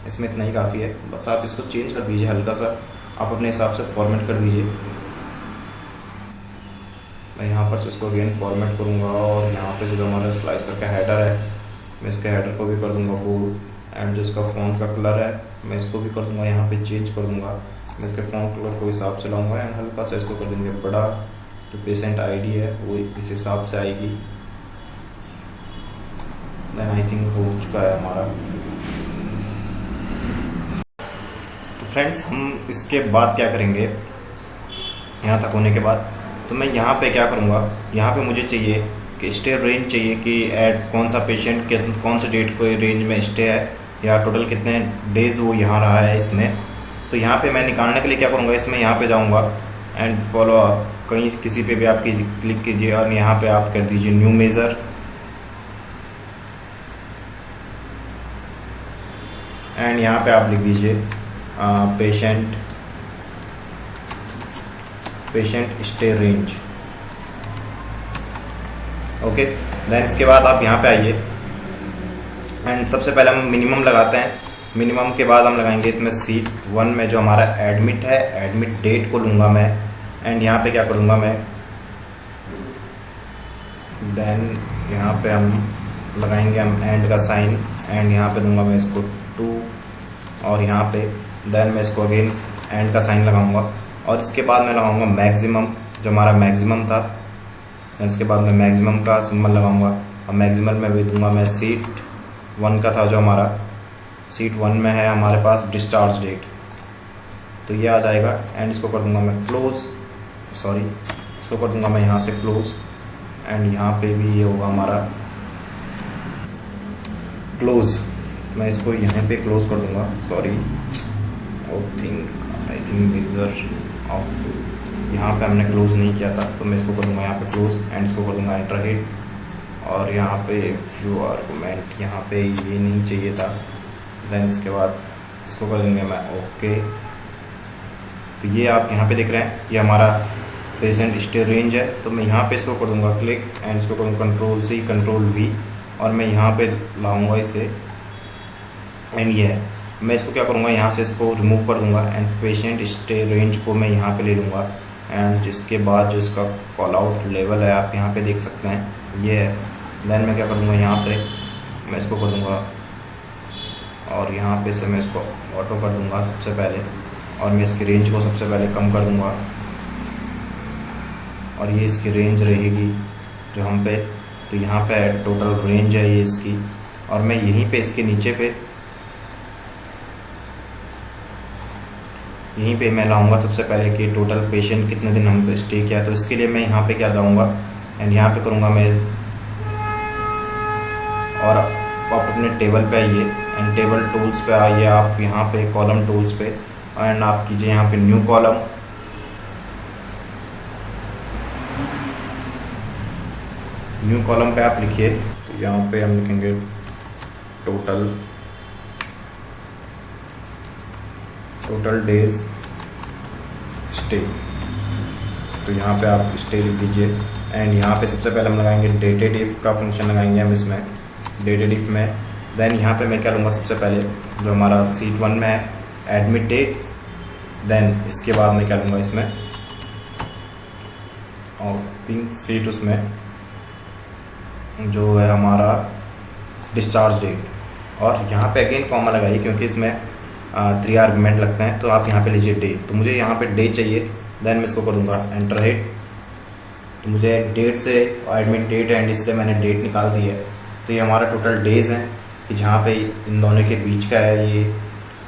इसमें इतना ही काफ़ी है। बस आप इसको चेंज कर दीजिए हल्का सा, आप अपने हिसाब से फॉर्मेट कर दीजिए। मैं यहाँ पर से इसको अगेन फॉर्मेट करूँगा और यहाँ पे जो हमारा स्लाइसर का हेडर है मैं इसके हेडर को भी कर दूँगा बोल्ड, एंड जो इसका फ़ॉन्ट का कलर है मैं इसको भी कर दूँगा यहाँ पे चेंज कर दूँगा। मैं इसके फ़ॉन्ट कलर को हिसाब से लाऊँगा एंड हल्का सा इसको कर देंगे बड़ा। जो पेशेंट आईडी है वो इस हिसाब से आएगी। देन आई थिंक हो चुका है हमारा। तो फ्रेंड्स हम इसके बाद क्या करेंगे, यहाँ तक होने के बाद तो मैं यहाँ पे क्या करूँगा, यहाँ पे मुझे चाहिए कि स्टे रेंज चाहिए कि ऐड कौन सा पेशेंट कौन सा डेट को रेंज में स्टे है या टोटल कितने डेज वो यहाँ रहा है इसमें। तो यहाँ पे मैं निकालने के लिए क्या करूँगा, इसमें यहाँ पे जाऊँगा एंड फॉलो अप कहीं किसी पे भी आप क्लिक कीजिए और यहाँ पे आप कर दीजिए न्यू मेज़र एंड यहाँ पे आप लिख दीजिए patient stay range. Okay, then इसके बाद आप यहाँ पे आइए एंड सबसे पहले हम मिनिमम लगाते हैं। मिनिमम के बाद हम लगाएंगे इसमें सीट 1 में जो हमारा एडमिट है, एडमिट डेट को लूँगा मैं एंड यहाँ पे क्या करूँगा मैं, देन यहाँ पे हम लगाएंगे हम एंड का साइन एंड यहाँ पे दूंगा मैं इसको 2 और यहाँ पे देन मैं इसको अगेन एंड का साइन लगाऊंगा और इसके बाद मैं लगाऊंगा मैक्सिमम जो हमारा मैक्सिमम था। देन इसके बाद मैं मैक्सिमम का सिंबल लगाऊंगा और मैक्सिमम में भी दूंगा मैं सीट 1 का था जो हमारा सीट 1 में है हमारे पास डिस्चार्ज डेट, तो ये आ जाएगा एंड इसको कर दूंगा मैं क्लोज, सॉरी इसको कर दूंगा मैं यहाँ से क्लोज एंड यहाँ पे भी ये होगा हमारा क्लोज। मैं इसको यहाँ पे क्लोज कर दूंगा, sorry I think measure of यहाँ पे हमने क्लोज नहीं किया था तो मैं इसको कर दूंगा यहाँ पे क्लोज एंड इसको कर दूंगा एंटर हिट और यहाँ पे फ्यू आर्गूमेंट यहाँ पे ये नहीं चाहिए था। देन इसके बाद इसको कर देंगे मैं ओके। तो ये आप यहाँ पे देख रहे हैं ये हमारा पेशेंट स्टे रेंज है, तो मैं यहाँ पे इसको कर दूंगा क्लिक एंड इसको करूँगा कंट्रोल C कंट्रोल V और मैं यहाँ पे लाऊंगा इसे एंड ये है। मैं इसको क्या करूँगा यहाँ से इसको रिमूव कर दूँगा एंड पेशेंट स्टे रेंज को मैं यहाँ पे ले लूँगा एंड जिसके बाद जो इसका कॉल आउट लेवल है आप यहाँ पे देख सकते हैं ये है। देन मैं क्या कर दूँगा यहाँ से मैं इसको कर दूँगा और यहाँ पे से मैं इसको ऑटो कर दूँगा सबसे पहले और मैं इसकी रेंज को सबसे पहले कम कर दूँगा और ये इसकी रेंज रहेगी जो हम पे, तो यहाँ पे टोटल रेंज है ये इसकी और मैं यहीं पे इसके नीचे पे यहीं पे मैं लाऊंगा सबसे पहले कि टोटल पेशेंट कितने दिन हम पे स्टे किया। तो इसके लिए मैं यहाँ पे क्या लाऊंगा एंड यहाँ पे करूँगा मैं और आप अपने टेबल पे आइए एंड टेबल टूल्स पे आइए आप यहाँ पे कॉलम टूल्स पे एंड आप कीजिए यहाँ पे न्यू कॉलम पे आप लिखिए। तो यहाँ पे हम लिखेंगे टोटल डेज स्टे, तो यहाँ पे आप स्टे लिख दीजिए एंड यहाँ पे सबसे पहले हम लगाएंगे डेटेड इफ का फंक्शन लगाएंगे हम इसमें डेटेड इफ में। देन यहाँ पे मैं क्या लूँगा सबसे पहले जो हमारा सीट 1 में है एडमिट डेट, देन इसके बाद मैं क्या लूँगा इसमें और 3 सीट उसमें जो है हमारा डिस्चार्ज डेट और यहाँ पे अगेन कॉमा लगाइए क्योंकि इसमें 3 आर्गूमेंट लगते हैं। तो आप यहाँ पे लीजिए डे, तो मुझे यहाँ पे डे चाहिए। देन मैं इसको कर दूँगा एंटर हिट, तो मुझे डेट से एडमिट डेट एंड इससे मैंने डेट निकाल दी है। तो ये हमारा टोटल डेज़ हैं कि जहाँ पे इन दोनों के बीच का है ये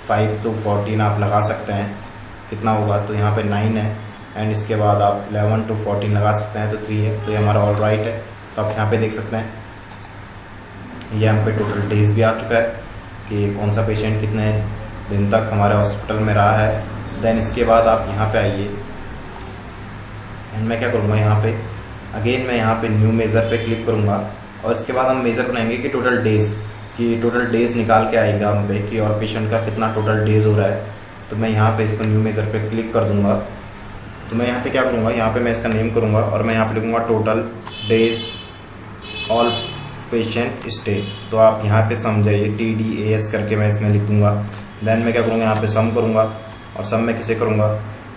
5 to 14 आप लगा सकते हैं कितना होगा, तो यहाँ पे 9 है एंड इसके बाद आप 11 to 14 लगा सकते हैं तो 3 है, तो ये हमारा ऑल राइट है। तो आप यहाँ पे देख सकते हैं ये हम पे टोटल डेज भी आ चुका है कि कौन सा पेशेंट कितने दिन तक हमारे हॉस्पिटल में रहा है। देन इसके बाद आप यहाँ पे आइए एंड मैं क्या करूँगा यहाँ पे अगेन मैं यहाँ पे न्यू मेज़र पे क्लिक करूँगा और इसके बाद हम मेज़र बनाएंगे कि टोटल डेज़ निकाल के आएगा हम पे कि और पेशेंट का कितना टोटल डेज़ हो रहा है। तो मैं यहाँ पे इसको न्यू मेज़र पे क्लिक कर दूँगा। तो मैं यहाँ पे क्या करूँगा यहाँ पे मैं इसका नेम करूँगा और मैं यहाँ पे लिखूँगा total days all patient stay. तो आप यहाँ पे समझाइए TDAS करके मैं इसमें लिख दूँगा देन मैं क्या करूँगा, यहाँ पे सम करूँगा, और सम में किसे करूँगा,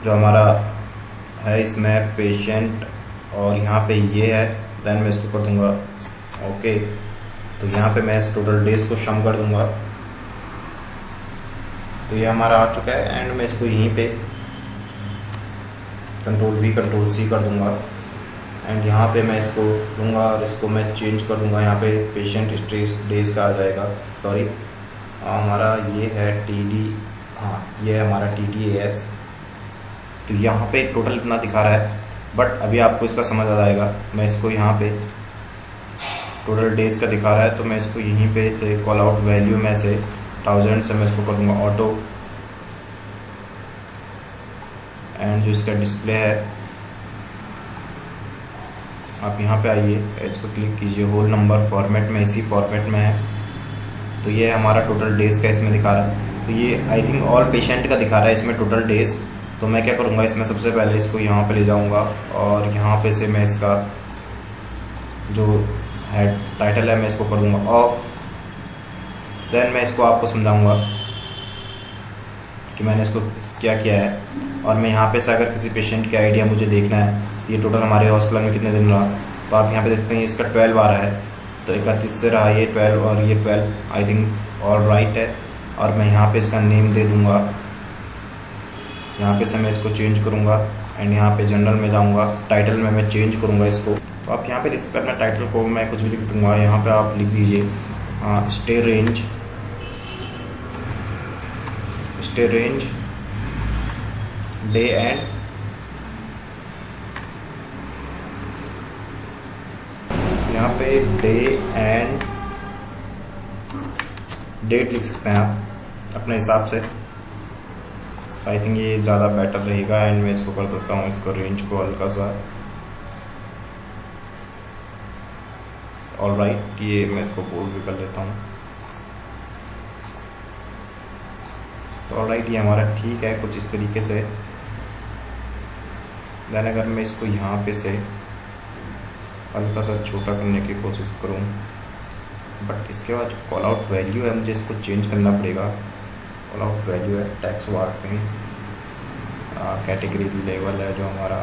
जो हमारा है इसमें पेशेंट और यहाँ पे ये है, देन मैं इसको कर दूँगा ओके। तो यहाँ पे मैं इस टोटल डेज को सम कर दूँगा, तो ये हमारा आ चुका है। एंड मैं इसको यहीं पे कंट्रोल V कंट्रोल C कर दूँगा, एंड यहाँ पे मैं इसको लूँगा और इसको मैं चेंज कर दूँगा। यहाँ पे पेशेंट स्ट्रेस डेज का आ जाएगा, सॉरी हमारा ये है TD, हाँ ये है हमारा TDAS। तो यहाँ पे टोटल इतना दिखा रहा है, बट अभी आपको इसका समझ आ जाएगा। मैं इसको यहाँ पे टोटल डेज का दिखा रहा है, तो मैं इसको यहीं पे से कॉल आउट वैल्यू में से 1000 से मैं इसको कर दूँगा ऑटो, एंड जो इसका डिस्प्ले है आप यहाँ पे आइए, इसको क्लिक कीजिए, होल नंबर फॉर्मेट में इसी फॉर्मेट में है। तो ये हमारा टोटल डेज का इसमें दिखा रहा है। तो ये आई थिंक ऑल पेशेंट का दिखा रहा है इसमें टोटल डेज। तो मैं क्या करूँगा, इसमें सबसे पहले इसको यहाँ पे ले जाऊँगा, और यहाँ पे से मैं इसका जो है टाइटल है मैं इसको कर दूँगा ऑफ। देन मैं इसको आपको समझाऊँगा कि मैंने इसको क्या किया है। और मैं यहाँ पे से अगर किसी पेशेंट का आइडिया मुझे देखना है, ये टोटल हमारे हॉस्पिटल में कितने दिन रहा, तो आप यहाँ पे देखते हैं इसका 12 आ रहा है, तो 31 से रहा ये 12 और ये 12 आई थिंक ऑल राइट है। और मैं यहाँ पे इसका नेम दे दूँगा, यहाँ पे से मैं इसको चेंज करूँगा, एंड यहाँ पे जनरल में जाऊँगा, टाइटल में मैं चेंज करूँगा इसको। तो आप यहाँ पे देख सकते हैं, अपना टाइटल को मैं कुछ भी लिख दूँगा, यहाँ पे आप लिख दीजिए स्टे रेंज डे एंड यहाँ पे डे एंड डेट लिख सकते हैं आप अपने हिसाब से। आई थिंक ये ज़्यादा बेटर रहेगा। एंड मैं इसको कर देता हूँ, इसको रेंज को हल्का सा ऑल राइट, ये मैं इसको बोल्ड भी कर लेता हूँ। तो ऑल राइट, ये हमारा ठीक है कुछ इस तरीके से। देन अगर मैं इसको यहाँ पे से हल्का सा छोटा करने की कोशिश करूँ, बट इसके बाद जो कॉल आउट वैल्यू है मुझे इसको चेंज करना पड़ेगा। कॉल आउट वैल्यू है टैक्स वार्ड में कैटेगरी लेवल है जो हमारा,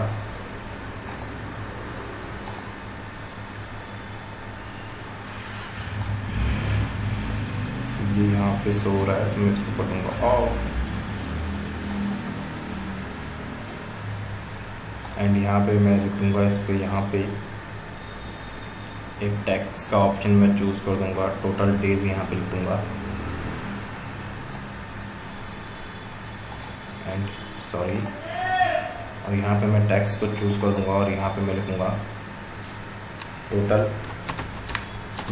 ये यहाँ पे शो हो रहा है, तो मैं इसको कर दूँगा ऑफ। एंड यहाँ पे मैं लिख दूँगा इस पर, यहाँ पे एक टैक्स का ऑप्शन मैं चूज़ कर दूँगा, टोटल डेज यहाँ पे लिख दूँगा। एंड सॉरी, और यहाँ पे मैं टैक्स को चूज़ कर दूँगा, और यहाँ पे मैं लिखूँगा टोटल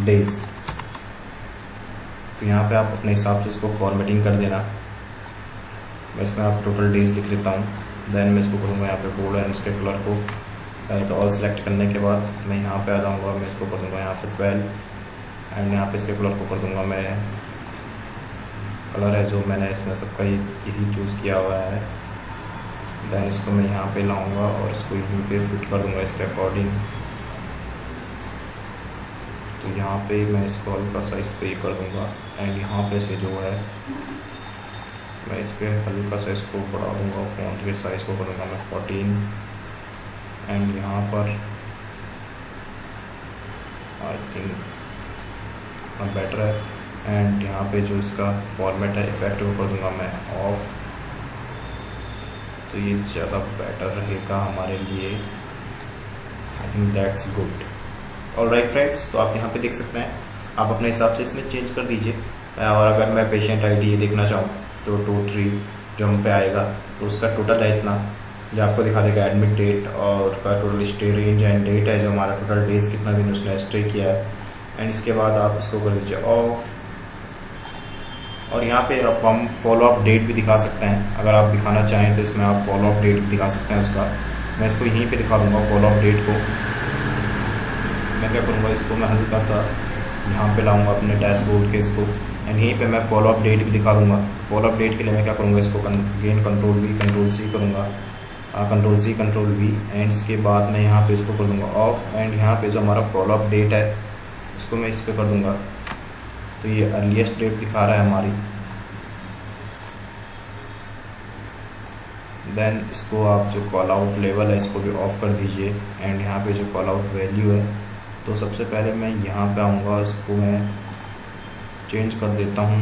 डेज। तो यहाँ पे आप अपने हिसाब से इसको फॉर्मेटिंग कर देना। मैं इसमें आप टोटल डेज लिख लेता हूँ। देन मैं इसको करूँगा यहाँ पे बोल्ड, एंड इसके कलर को तो ऑल सेलेक्ट करने के बाद मैं यहाँ पे आ जाऊँगा, मैं इसको कर दूँगा यहाँ पे 12, एंड यहाँ पे इसके कलर को कर दूँगा मैं, कलर है जो मैंने इसमें सबका यही चूज़ किया हुआ है। देन इसको मैं यहाँ पे लाऊँगा और इसको यहीं पे फिट कर दूँगा इसके अकॉर्डिंग। तो यहाँ पे मैं इसको हल्का सा इस पर कर दूँगा, एंड यहाँ पे से जो है मैं इस पर हल्का सा इसको बढ़ा दूँगा, फ़ॉन्ट के साइज़ को कर दूँगा मैं 14, एंड यहाँ पर आई थिंक बेटर है। एंड यहाँ पे जो इसका फॉर्मेट है इफेक्ट वो कर दूँगा मैं ऑफ। तो ये ज़्यादा बेटर रहेगा हमारे लिए। I think that's good. All right friends, तो आप यहाँ पे देख सकते हैं, आप अपने हिसाब से इसमें चेंज कर दीजिए। और अगर मैं पेशेंट आईडी ये देखना चाहूँ तो टोटरी जो हम पे आएगा, तो उसका टोटल है इतना, जो आपको दिखा देगा एडमिट डेट और का total stay range end date है, जो हमारा टोटल डेज कितना दिन उसने स्टे किया है। एंड इसके बाद आप इसको कर दीजिए ऑफ। और यहाँ पे आप हम फॉलो अप डेट भी दिखा सकते हैं, अगर आप दिखाना चाहें तो इसमें आप फॉलो अप डेट भी दिखा सकते हैं उसका। मैं इसको यहीं पे दिखा दूँगा फॉलो अप डेट को। मैं क्या करूँगा, इसको मैं हल्का सा यहाँ पे लाऊँगा अपने डैशबोर्ड के इसको, एंड यहीं पे मैं फॉलो अप डेट भी दिखा दूँगा। फॉलो अप डेट के लिए मैं क्या करूँगा, इसको gain control V control C करूँगा, control C control V, and इसके बाद मैं यहाँ पे इसको कर दूँगा ऑफ। एंड यहाँ पे जो हमारा फॉलो अप डेट है इसको मैं इस पर कर दूँगा। तो ये अर्लीस्ट डेट दिखा रहा है हमारी, देन इसको आप जो कॉल आउट लेवल है इसको भी ऑफ़ कर दीजिए। एंड यहाँ पे जो कॉल आउट वैल्यू है तो सबसे पहले मैं यहाँ पे आऊँगा, इसको मैं चेंज कर देता हूँ।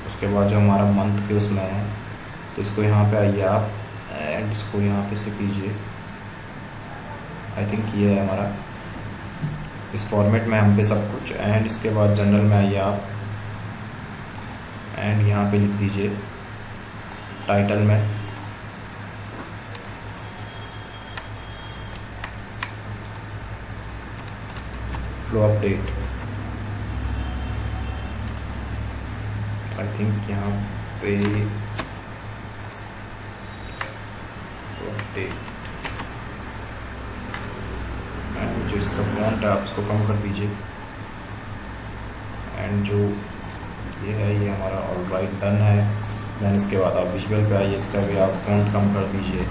उसके बाद जो हमारा मंथ के उसमें है तो इसको यहाँ पे आइए आप एंड इसको यहाँ पे से कीजिए। आई थिंक ये है हमारा, इस फॉर्मेट में हम पे सब कुछ। एंड इसके बाद जनरल में आइए आप एंड यहाँ पे लिख दीजिए टाइटल में फ्लो अपडेट। आई थिंक यहाँ पे फ्लो अपडेट एंड जो इसका फॉन्ट है आप इसको कम कर दीजिए। एंड जो ये है ये हमारा ऑलराइट डन है। देन इसके बाद आप विजुअल पे आइए, इसका भी आप फॉन्ट कम कर दीजिए।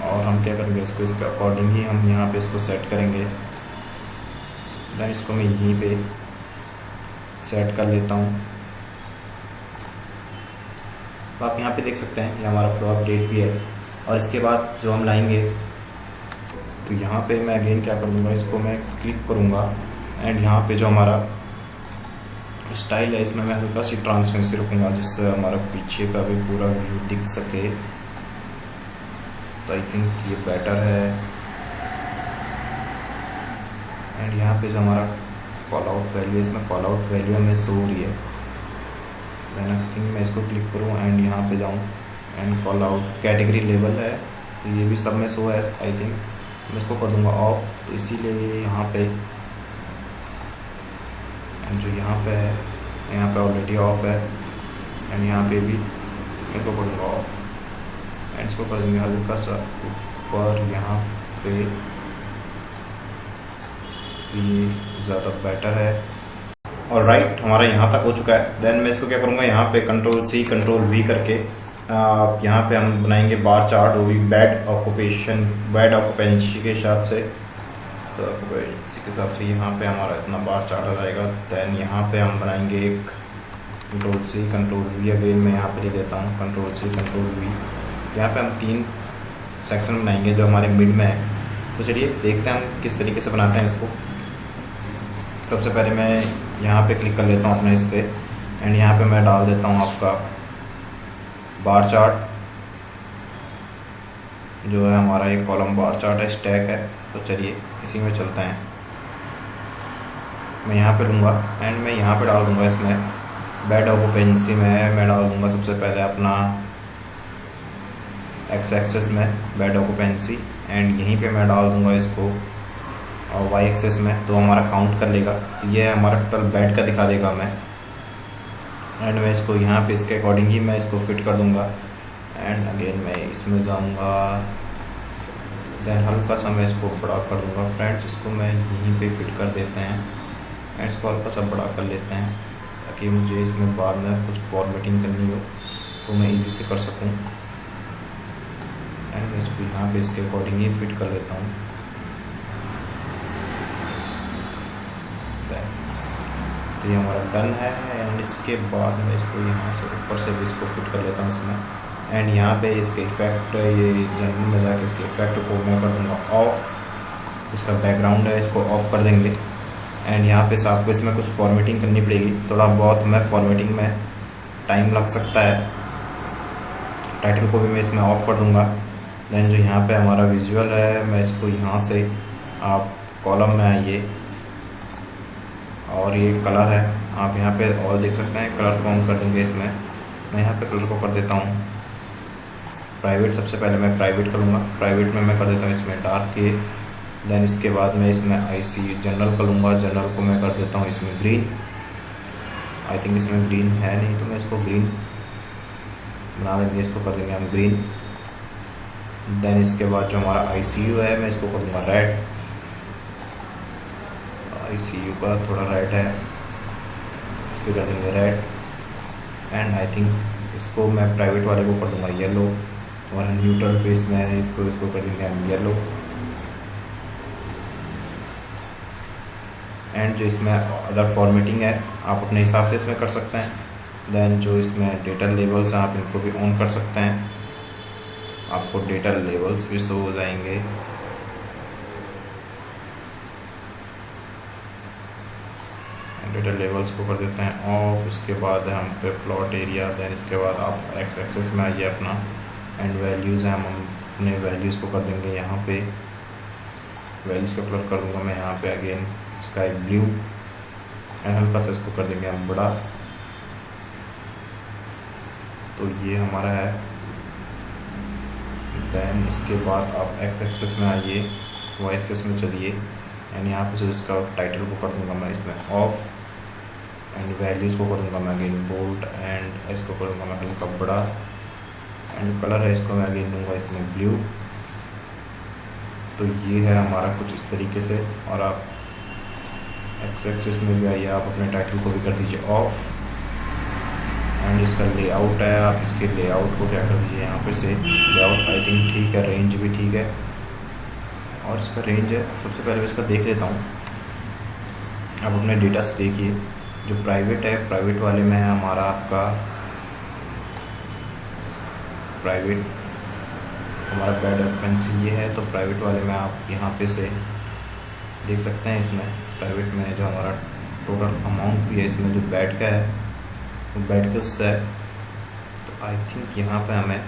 और हम क्या करेंगे, इसको इसके अकॉर्डिंग ही हम यहाँ पे इसको सेट करेंगे। देन इसको मैं यहीं पे सेट कर लेता हूँ। तो आप यहाँ पे देख सकते हैं ये हमारा फ्लो अपडेट भी है। और इसके बाद जो हम लाएंगे तो यहाँ पे मैं अगेन क्या करूँगा, इसको मैं क्लिक करूँगा एंड यहाँ पे जो हमारा स्टाइल है इसमें मैं हल्का सी ट्रांसपेरेंसी रखूँगा जिससे हमारा पीछे का भी पूरा व्यू दिख सके। तो आई थिंक ये बेटर है। एंड यहाँ पे जो हमारा कॉल आउट वैल्यू है इसमें कॉल आउट वैल्यू हमें शो हो रही है। देन आई थिंक मैं इसको क्लिक करूँ एंड यहाँ पे जाऊँ and call out category level है तो ये भी सब में शो है। आई थिंक मैं इसको कर दूँगा ऑफ, तो इसीलिए यहाँ पे एंड जो यहाँ पे है यहाँ पे ऑलरेडी ऑफ है। एंड यहाँ पे भी इसको कर दूँगा ऑफ एंड इसको कर देंगे हल्का सा ऊपर यहाँ पे, तो ये ज़्यादा बेटर है। और राइट हमारा यहाँ तक हो चुका है। देन मैं इसको क्या करूँगा, यहाँ पे कंट्रोल-C कंट्रोल-V करके यहाँ पे हम बनाएंगे बार चार्ट, वो भी बेड ऑक्यूपेंसी के हिसाब से। तो ऑक्यूपेंसी के हिसाब से यहाँ पे हमारा इतना बार चार्ट आ जाएगा। देन यहाँ पे हम बनाएंगे एक कंट्रोल-C कंट्रोल-V, अगेन मैं यहाँ पे ले लेता हूँ कंट्रोल-C कंट्रोल-V। यहाँ पे हम 3 सेक्शन बनाएंगे जो हमारे मिड में है। तो चलिए देखते हैं हम किस तरीके से बनाते हैं इसको। सबसे पहले मैं यहाँ पे क्लिक कर लेता हूँ अपने इस पर एंड यहाँ पे मैं डाल देता हूँ आपका बार चार्ट, जो है हमारा एक कॉलम बार चार्ट है, स्टैक है। तो चलिए इसी में चलते हैं। मैं यहाँ पे लूँगा एंड मैं यहाँ पे डाल दूँगा इसमें बेड ऑक्यूपेंसी में मैं डाल दूँगा सबसे पहले अपना एक्स एक्सेस में बेड ऑक्यूपेंसी एंड यहीं पे मैं डाल दूँगा इसको और वाई एक्सेस में, तो हमारा काउंट कर लेगा। तो ये हमारा टोटल बेड का दिखा देगा हमें। एंड मैं इसको यहाँ पे इसके अकॉर्डिंग ही मैं इसको फिट कर दूँगा। एंड अगेन मैं इसमें जाऊँगा, देन हल्का सा मैं इसको बड़ा कर दूँगा। फ्रेंड्स इसको मैं यहीं पे फिट कर देते हैं एंड इसको हल्का सा बड़ा कर लेते हैं ताकि मुझे इसमें बाद में कुछ फॉर्मेटिंग करनी हो तो मैं इजी से कर सकूँ। एंड मैं इसको यहाँ पे इसके अकॉर्डिंग ही फिट कर लेता हूँ। तो ये हमारा डन है। एंड इसके बाद मैं इसको यहाँ से ऊपर से भी इसको फिट कर लेता हूँ इसमें। एंड यहाँ पे इसके इफेक्ट, ये जनरल में जाके इसके इफेक्ट को मैं कर दूँगा ऑफ। इसका बैकग्राउंड है इसको ऑफ कर देंगे। एंड यहाँ पे आपको इसमें कुछ फॉर्मेटिंग करनी पड़ेगी, थोड़ा बहुत मैं फॉर्मेटिंग में टाइम लग सकता है। टाइटल को भी मैं इसमें ऑफ कर दूँगा। देन जो यहाँ पे हमारा विजुअल है मैं इसको यहाँ से आप कॉलम में आइए और ये कलर है आप यहाँ पे ऑल देख सकते हैं। कलर को ऑन कर देंगे इसमें। मैं यहाँ पे कलर को कर देता हूँ प्राइवेट। सबसे पहले मैं प्राइवेट करूँगा, प्राइवेट में मैं कर देता हूँ इसमें डार्क ये। देन इसके बाद मैं इसमें IC जनरल करूँगा, जनरल को मैं कर देता हूँ इसमें ग्रीन। आई थिंक इसमें ग्रीन है नहीं तो मैं इसको ग्रीन बना देंगे, इसको कर देंगे हम ग्रीन। देन इसके बाद जो हमारा ICU है मैं इसको कर दूँगा रेड। ICU का थोड़ा रेड है, इसको कर देंगे रेड। एंड आई थिंक इसको मैं प्राइवेट वाले को कर दूँगा येलो और न्यूट्रल फेस में इसको कर देंगे हम येलो। एंड जो इसमें अदर फॉर्मेटिंग है आप अपने हिसाब से इसमें कर सकते हैं। देन जो इसमें डेटा लेबल्स हैं आप इनको भी ऑन कर सकते हैं, आपको डेटा लेबल्स भी शो हो जाएंगे। डेटा लेबल्स को कर देते हैं ऑफ। इसके बाद हम पे प्लॉट एरिया, देन इसके बाद आप एक्स एक्सेस में आइए अपना एंड वैल्यूज़ हैं, हम अपने वैल्यूज़ को कर देंगे यहाँ पे। वैल्यूज़ का कलर कर दूंगा मैं यहाँ पे अगेन स्काई ब्लू एंड हल्का सा इसको कर देंगे हम बड़ा। तो ये हमारा है। देन इसके बाद आप एक्स एक्सेस में आइए, वाई एक्सेस में चलिए एंड यहाँ पे जो इसका टाइटल को कर दूंगा मैं इसमें ऑफ एंड वैल्यूज़ को कर दूंगा मैं अगेन बोल्ड एंड इसको कर दूंगा मैं हल्का बड़ा एंड कलर है इसको मैं अगेन दूंगा इसमें ब्लू। तो ये है हमारा कुछ इस तरीके से। और आप एक्स एक्सिस में भी आइए, आप अपने टाइटल को भी कर दीजिए ऑफ एंड इसका लेआउट है, आप इसके लेआउट को क्या कर दीजिए यहाँ पे से लेआउट आई थिंक ठीक है, रेंज भी ठीक है। और इसका रेंज है, सबसे पहले मैं इसका देख लेता हूँ। आप अपने डेटा से देखिए, जो प्राइवेट है प्राइवेट वाले में है हमारा आपका प्राइवेट हमारा बैड ऑक्यूपेंसी ये है। तो प्राइवेट वाले में आप यहाँ पे से देख सकते हैं, इसमें प्राइवेट में जो हमारा टोटल अमाउंट भी है इसमें जो बैड का है वो बैड के उससे है। तो आई थिंक यहाँ पे हमें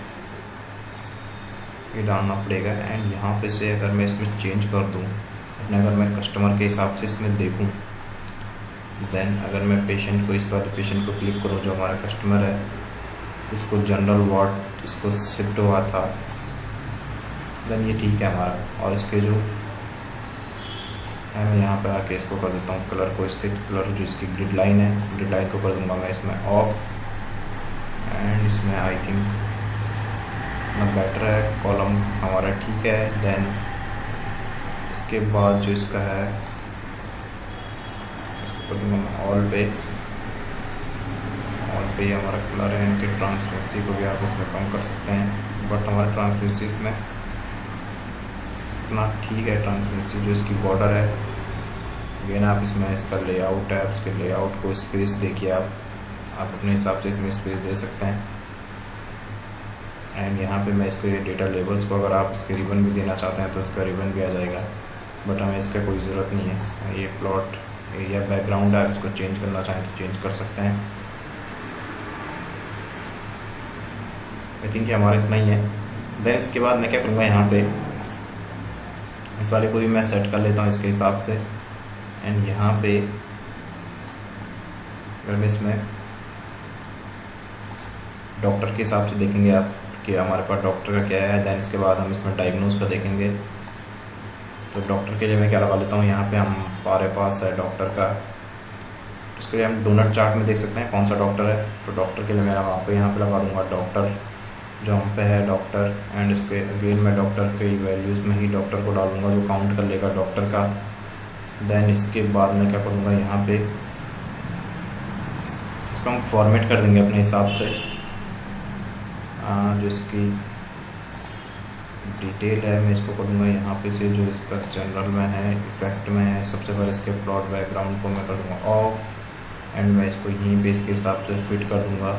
ये डालना पड़ेगा एंड यहाँ पे से अगर मैं इसमें चेंज कर दूँ अपने, अगर मैं कस्टमर के हिसाब से इसमें देखूँ, देन अगर मैं पेशेंट को इस वाले पेशेंट को क्लिक करूँ जो हमारा कस्टमर है, उसको जनरल वार्ड इसको शिफ्ट हुआ था, देन ये ठीक है हमारा। और इसके जो है मैं यहाँ पे आके इसको कर देता हूँ कलर को, इसके कलर जो इसकी ग्रिड लाइन है ग्रिड लाइन को कर दूँगा मैं इसमें ऑफ एंड इसमें आई थिंक ना बेटर है, कॉलम हमारा ठीक है। देन इसके बाद जो इसका है इसको कर दूँगा मैं ऑल पे हमारा कलर है, इनके ट्रांसपेरेंसी को भी आप इसमें कम कर सकते हैं, बट हमारा ट्रांसपेरेंसी इसमें इतना ठीक है। ट्रांसपेरेंसी जो इसकी बॉर्डर है अगेन आप इसमें इसका लेआउट है, उसके लेआउट को स्पेस देखिए, आप अपने हिसाब से इसमें स्पेस दे सकते हैं। एंड यहाँ पे मैं इसको ये डेटा लेबल्स को अगर आप इसके रिबन भी देना चाहते हैं तो इसका रिबन भी आ जाएगा, बट हमें इसका कोई ज़रूरत नहीं है। ये प्लॉट एरिया बैकग्राउंड है, आप इसको चेंज करना चाहें तो चेंज कर सकते हैं। आई थिंक ये हमारा इतना ही है। देन इसके बाद मैं क्या करूँगा, यहाँ पे इस वाले को भी मैं सेट कर लेता हूँ इसके हिसाब से एंड यहाँ पे अगर मैं इसमें डॉक्टर के हिसाब से देखेंगे आप कि हमारे पास डॉक्टर का क्या है, देन इसके बाद हम इसमें डायग्नोज का देखेंगे। तो डॉक्टर के लिए मैं क्या लगा लेता हूँ, यहाँ पे हमारे पास है डॉक्टर का, इसके लिए हम डोनट चार्ट में देख सकते हैं कौन सा डॉक्टर है। तो डॉक्टर के लिए मैं यहाँ पे लगा दूँगा डॉक्टर जो हम पे है डॉक्टर एंड इसके अगेन मैं डॉक्टर के वैल्यूज़ में ही डॉक्टर को डालूँगा जो काउंट कर लेगा डॉक्टर का। देन इसके बाद मैं क्या करूँगा, यहाँ पे इसको हम फॉर्मेट कर देंगे अपने हिसाब से। जो इसकी डिटेल है मैं इसको करूँगा यहाँ पे से, जो इसका जनरल में है इफेक्ट में है, सबसे पहले इसके प्लॉट बैकग्राउंड को मैं कर दूँगा ऑफ एंड मैं इसको यहीं पे इसके हिसाब से फिट कर दूँगा।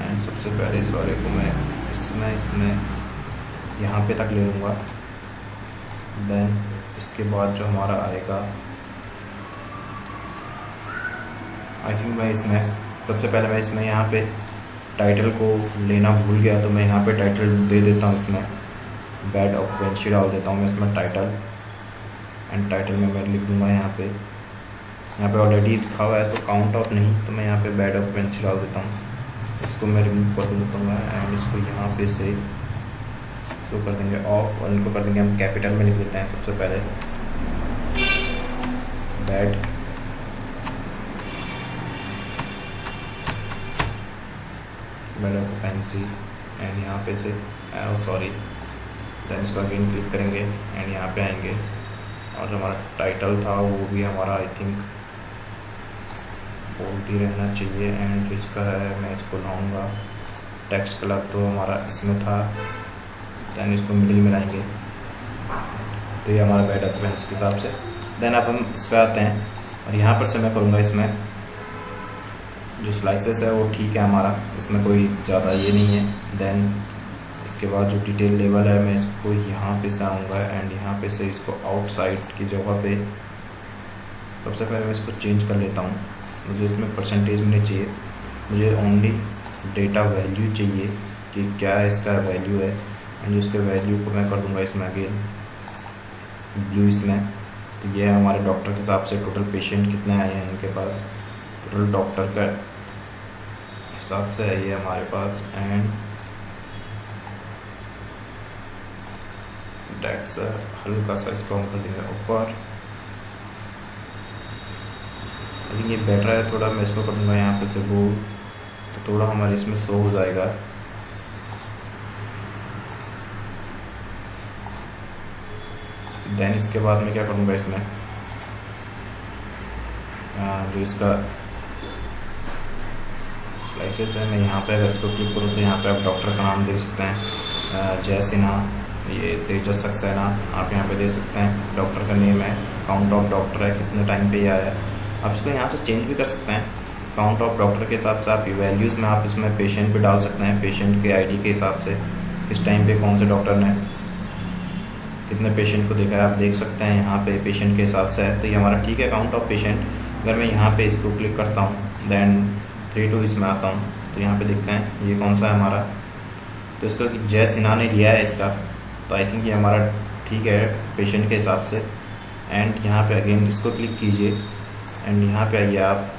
एंड सबसे पहले इस वाले को मैं इसमें यहाँ पे तक ले लूँगा। देन इसके बाद जो हमारा आएगा आई थिंक मैं इसमें सबसे पहले मैं इसमें यहाँ पे टाइटल को लेना भूल गया, तो मैं यहाँ पे टाइटल दे देता हूँ, इसमें बैड ऑक्यूपेंसी डाल देता हूँ मैं इसमें टाइटल एंड टाइटल में मैं लिख दूँगा यहाँ पे ऑलरेडी लिखा हुआ है तो काउंट ऑफ नहीं, तो मैं यहाँ पे बैड ऑक्यूपेंसी डाल देता हूँ। इसको मैं रिमूव कर देता हूँ एंड इसको यहाँ पे से तो कर देंगे ऑफ और इनको कर देंगे हम कैपिटल में लिख देते हैं सबसे पहले बैड ऑक्यूपेंसी एंड यहाँ पे से सॉरी। देन इसको अगेन क्लिक करेंगे एंड यहाँ पे आएंगे और जो हमारा टाइटल था वो भी हमारा आई थिंक बोल्ड ही रहना चाहिए एंड जो इसका है मैं इसको लाऊंगा टेक्स्ट कलर तो हमारा इसमें था, देन इसको मिडिल में लाएंगे तो ये हमारा बैड ऑक्यूपेंसी के हिसाब से। देन अब हम इस पर आते हैं और यहाँ पर से मैं करूँगा इसमें जो स्लाइसेस है वो ठीक है हमारा, इसमें कोई ज़्यादा ये नहीं है। देन इसके बाद जो डिटेल लेवल है मैं इसको यहाँ पे से आऊँगा एंड यहाँ पे से इसको आउटसाइड की जगह पे सबसे पहले मैं इसको चेंज कर लेता हूँ। मुझे इसमें परसेंटेज में नहीं चाहिए, मुझे ओनली डेटा वैल्यू चाहिए कि क्या इसका वैल्यू है। एंड उसके वैल्यू को मैं कर दूँगा इसमें अगेन ब्लू इसमें। तो ये है हमारे डॉक्टर के हिसाब से टोटल पेशेंट कितने आए हैं इनके पास, टोटल डॉक्टर का हिसाब से है ये हमारे पास। एंड डेट्स हल्का सा इसको हम कर देंगे ऊपर। आई थिंक ये बेटर है थोड़ा, मैं इसको कर दूँगा यहाँ पे से वो, तो थोड़ा हमारे इसमें शो हो जाएगा। देन इसके बाद मैं क्या करूँगा इसमें जो इसका स्लाइसेस है, मैं यहाँ पे अगर इसको क्लिक करूँ तो यहाँ पे आप डॉक्टर का नाम देख सकते हैं, जय सिन्हा, ये तेजस सक्सेना आप यहाँ पे दे सकते हैं। डॉक्टर का नेम है, काउंट ऑफ डॉक्टर है, कितने टाइम पे ये आया है। आप इसको यहाँ से चेंज भी कर सकते हैं काउंट ऑफ डॉक्टर के हिसाब से। आप वैल्यूज़ में आप इसमें पेशेंट पे डाल सकते हैं, पेशेंट के आईडी के हिसाब से किस टाइम पे कौन से डॉक्टर ने कितने पेशेंट को देखा है आप देख सकते हैं यहाँ पे पेशेंट के हिसाब से है। तो ये हमारा ठीक है काउंट ऑफ पेशेंट। अगर मैं यहाँ पे इसको क्लिक करता हूँ देन 3 इसमें आता हूँ तो यहाँ पे देखते हैं ये कौन सा है हमारा, तो इसको जय सिन्हा ने लिया है इसका, तो आई थिंक ये हमारा ठीक है पेशेंट के हिसाब से। एंड यहाँ पे अगेन इसको क्लिक कीजिए एंड यहाँ पे आइए आप,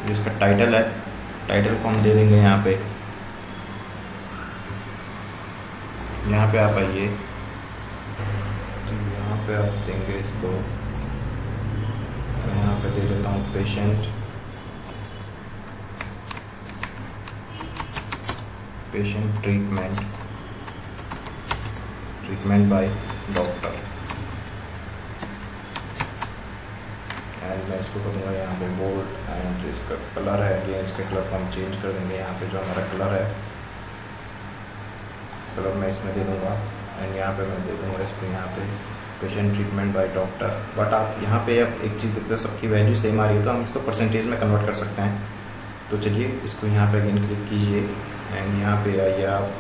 जो इसका टाइटल है टाइटल को हम दे देंगे यहाँ पे आप आइए, यहाँ पे आप देंगे इसको, यहाँ पे दे देता हूँ patient treatment by doctor. And मैं इसको करूँगा यहाँ पे बोल्ड। एंड इसका कलर है अगेन, इसके कलर को हम चेंज कर देंगे। यहाँ पे जो हमारा कलर है कलर मैं इसमें दे दूँगा एंड यहाँ पे मैं दे दूँगा इसको यहाँ पे patient treatment by doctor. But आप यहाँ पे अब एक चीज़ देखते हैं, सबकी वैल्यू सेम आ रही है तो हम इसको परसेंटेज में कन्वर्ट कर सकते हैं। तो चलिए इसको यहाँ पे अगेन क्लिक कीजिए एंड यहाँ पे आइए आप,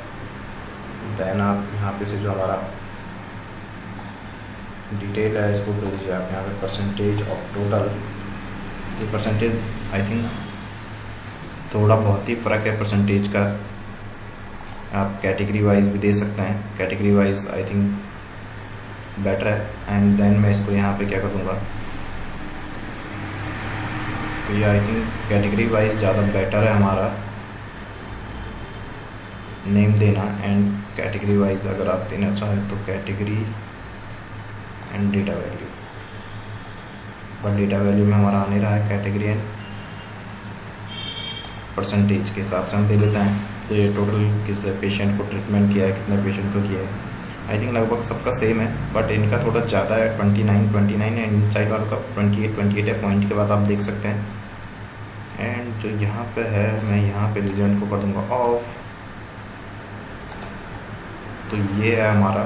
देन आप यहाँ पे से जो हमारा डिटेल है इसको कर लीजिए आप यहाँ पे परसेंटेज ऑफ टोटल। ये परसेंटेज आई थिंक थोड़ा बहुत ही फ़र्क है परसेंटेज का, आप कैटेगरी वाइज भी दे सकते हैं, category wise I think better है। एंड देन मैं इसको यहाँ पे क्या कर दूँगा, तो ये आई थिंक कैटेगरी वाइज ज़्यादा बेटर है हमारा नेम देना। एंड कैटेगरी वाइज अगर आप देना चाहें तो category and data value, but data value में हमारा आ नहीं रहा है, कैटेगरी एंड परसेंटेज के हिसाब से हम दे लेते हैं। तो ये टोटल किस पेशेंट को ट्रीटमेंट किया है, कितने पेशेंट को किया है, आई थिंक लगभग सबका सेम है, बट इनका थोड़ा ज़्यादा है 29 है, इन साइड वालों का 28 है। पॉइंट के बाद आप देख सकते हैं। एंड जो यहाँ पे है मैं यहाँ पे लीजेंड को कर दूँगा ऑफ। तो ये है हमारा,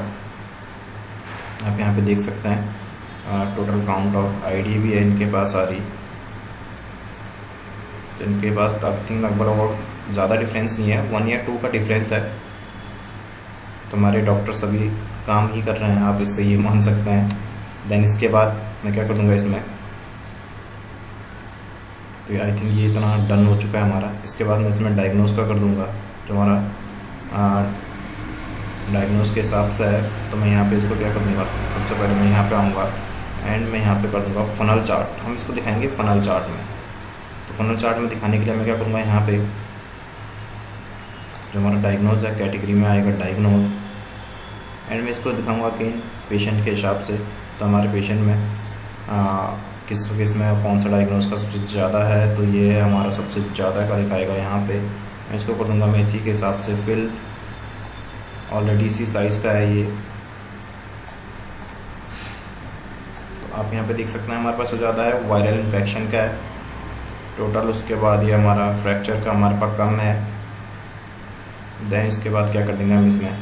आप यहाँ पे देख सकते हैं टोटल काउंट ऑफ आईडी भी है इनके पास आ रही, तो इनके पास आई थिंक लगभग और ज़्यादा डिफरेंस नहीं है, 1 या 2 का डिफरेंस है। तो हमारे डॉक्टर सभी काम ही कर रहे हैं, आप इससे ये मान सकते हैं। देन इसके बाद मैं क्या कर दूँगा इसमें, तो आई थिंक ये इतना डन हो चुका है हमारा। इसके बाद मैं इसमें डायग्नोस का कर दूँगा, जो हमारा डायग्नोस के हिसाब से है। तो मैं यहाँ पे इसको क्या कर दूँगा, सबसे पहले मैं यहाँ पे आऊँगा एंड मैं यहाँ पे कर दूँगा फनल चार्ट। हम इसको दिखाएंगे फनल चार्ट में। तो फनल चार्ट में दिखाने के लिए मैं क्या करूँगा, यहाँ पे जो हमारा डायग्नोज है कैटेगरी में आएगा डायग्नोज, एंड मैं इसको दिखाऊँगा कि पेशेंट के हिसाब से। तो हमारे पेशेंट में किस में कौन सा डायग्नोज का सबसे ज़्यादा है, तो ये है हमारा सबसे ज़्यादा का दिखाएगा यहाँ पे। मैं इसको कर दूँगा मैं इसी के हिसाब से फिल, ऑलरेडी इसी साइज़ का है ये। तो आप यहाँ पे देख सकते हैं हमारे पास ज़्यादा है, वायरल इन्फेक्शन का है टोटल। उसके बाद ये हमारा फ्रैक्चर का हमारे पास कम है। देन इसके बाद क्या कर देंगे हम इसमें,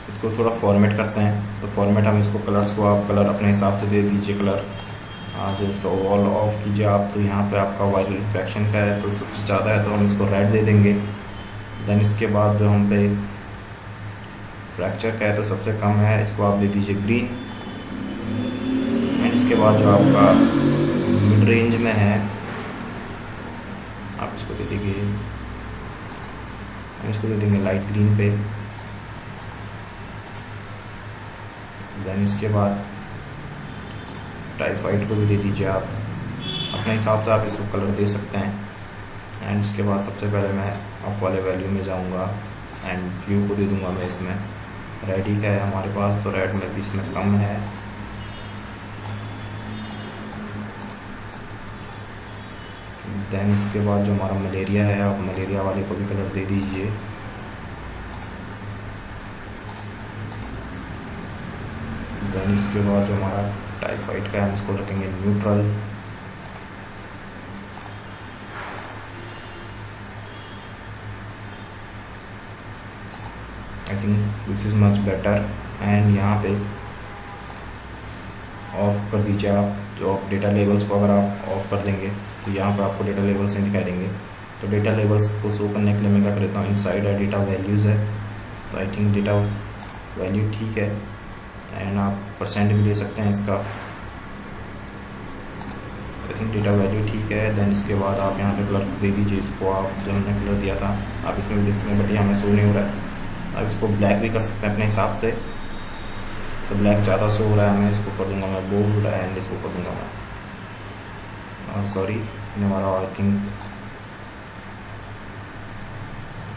इसको थोड़ा फॉर्मेट करते हैं। तो फॉर्मेट हम इसको कलर्स को आप कलर अपने हिसाब से दे दीजिए, कलर आज ऑल ऑफ कीजिए आप, तो यहाँ पे आपका वायरल इन्फेक्शन का है तो सबसे ज़्यादा है तो हम इसको रेड दे देंगे। देन इसके बाद जो हम पे फ्रैक्चर का है तो सबसे कम है, इसको आप दे दीजिए ग्रीन। एंड इसके बाद जो आपका मिड रेंज में है आप इसको दे देंगे, इसको दे देंगे लाइट ग्रीन पे। देन इसके बाद टाइफाइड को भी दे दीजिए आप, अपने हिसाब से आप इसको कलर दे सकते हैं। एंड इसके बाद सबसे पहले मैं अप वाले वैल्यू में जाऊंगा एंड व्यू को दे दूंगा मैं इसमें रेड ही का है हमारे पास, तो रेड में भी इसमें कम है। देन इसके बाद जो हमारा मलेरिया है आप मलेरिया वाले को भी कलर दे दीजिए। देन इसके बाद जो हमारा टाइफाइड का है हम इसको रखेंगे neutral. I think this is much better. And यहाँ पे ऑफ कर दीजिए आप, जो आप डेटा लेवल्स को अगर आप ऑफ कर देंगे तो यहाँ पे आपको डेटा लेवल्स नहीं दिखाई देंगे। तो डेटा लेवल्स को शो करने के लिए मैं क्या कर देता हूँ, इनसाइड है डेटा वैल्यूज़ है, तो आई थिंक डेटा वैल्यू ठीक है। एंड आप परसेंट भी ले सकते हैं इसका, आई थिंक डेटा वैल्यू ठीक है। देन इसके बाद आप यहाँ पे कलर दे दीजिए इसको, आप जो हमने कलर दिया था आप इसमें भी देखते हैं बट यहाँ में शो नहीं हो रहा है। आप इसको ब्लैक भी कर सकते हैं अपने हिसाब से, तो ब्लैक ज़्यादा शो हो रहा है, मैं इसको कर दूँगा मैं बोल्ड एंड इसको कर दूँगा मैं सॉरी हमारा आई थिंक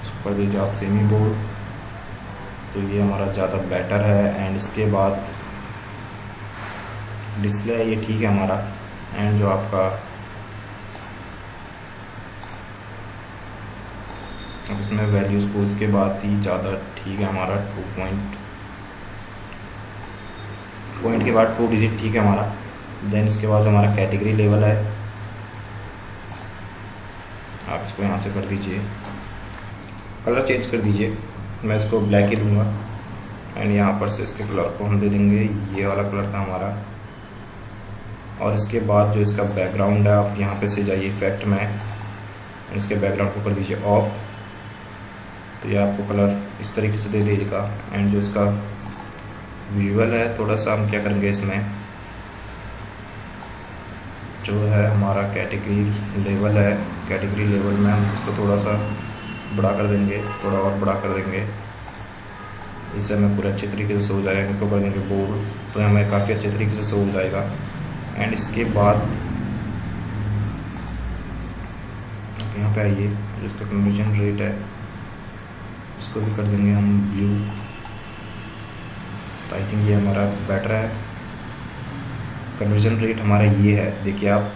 इसको कर दीजिए आप सेमी बोल्ड, तो ये हमारा ज़्यादा बेटर है। एंड इसके बाद डिस्प्ले है ये ठीक है हमारा। एंड जो आपका अब इसमें वैल्यूज़ को उसके बाद ही ज़्यादा ठीक है हमारा, 2 पॉइंट के बाद 2 डिजिट ठीक है हमारा। देन इसके बाद जो हमारा कैटेगरी लेवल है आप इसको यहाँ से कर दीजिए, कलर चेंज कर दीजिए, मैं इसको ब्लैक ही दूंगा। एंड यहाँ पर से इसके कलर को हम दे देंगे ये वाला कलर था हमारा। और इसके बाद जो इसका बैकग्राउंड है आप यहाँ पे से जाइए इफेक्ट में, इसके बैकग्राउंड को कर दीजिए ऑफ, तो ये आपको कलर इस तरीके से दे देगा। एंड जो इसका विजुअल है थोड़ा सा हम क्या करेंगे, इसमें जो है हमारा कैटेगरी लेवल है, कैटेगरी लेवल में हम इसको थोड़ा सा बड़ा कर देंगे, थोड़ा और बड़ा कर देंगे, इससे हमें पूरा अच्छे तरीके से सो जाएगा। इनको कर देंगे बोल्ड, तो हमें काफ़ी अच्छे तरीके से सो जाएगा। एंड इसके बाद यहाँ पे आइए, जिसका कन्वर्जन रेट है इसको भी कर देंगे हम ब्लू, तो आई थिंक ये हमारा बेटर है। कन्वर्जन रेट हमारा ये है देखिए आप।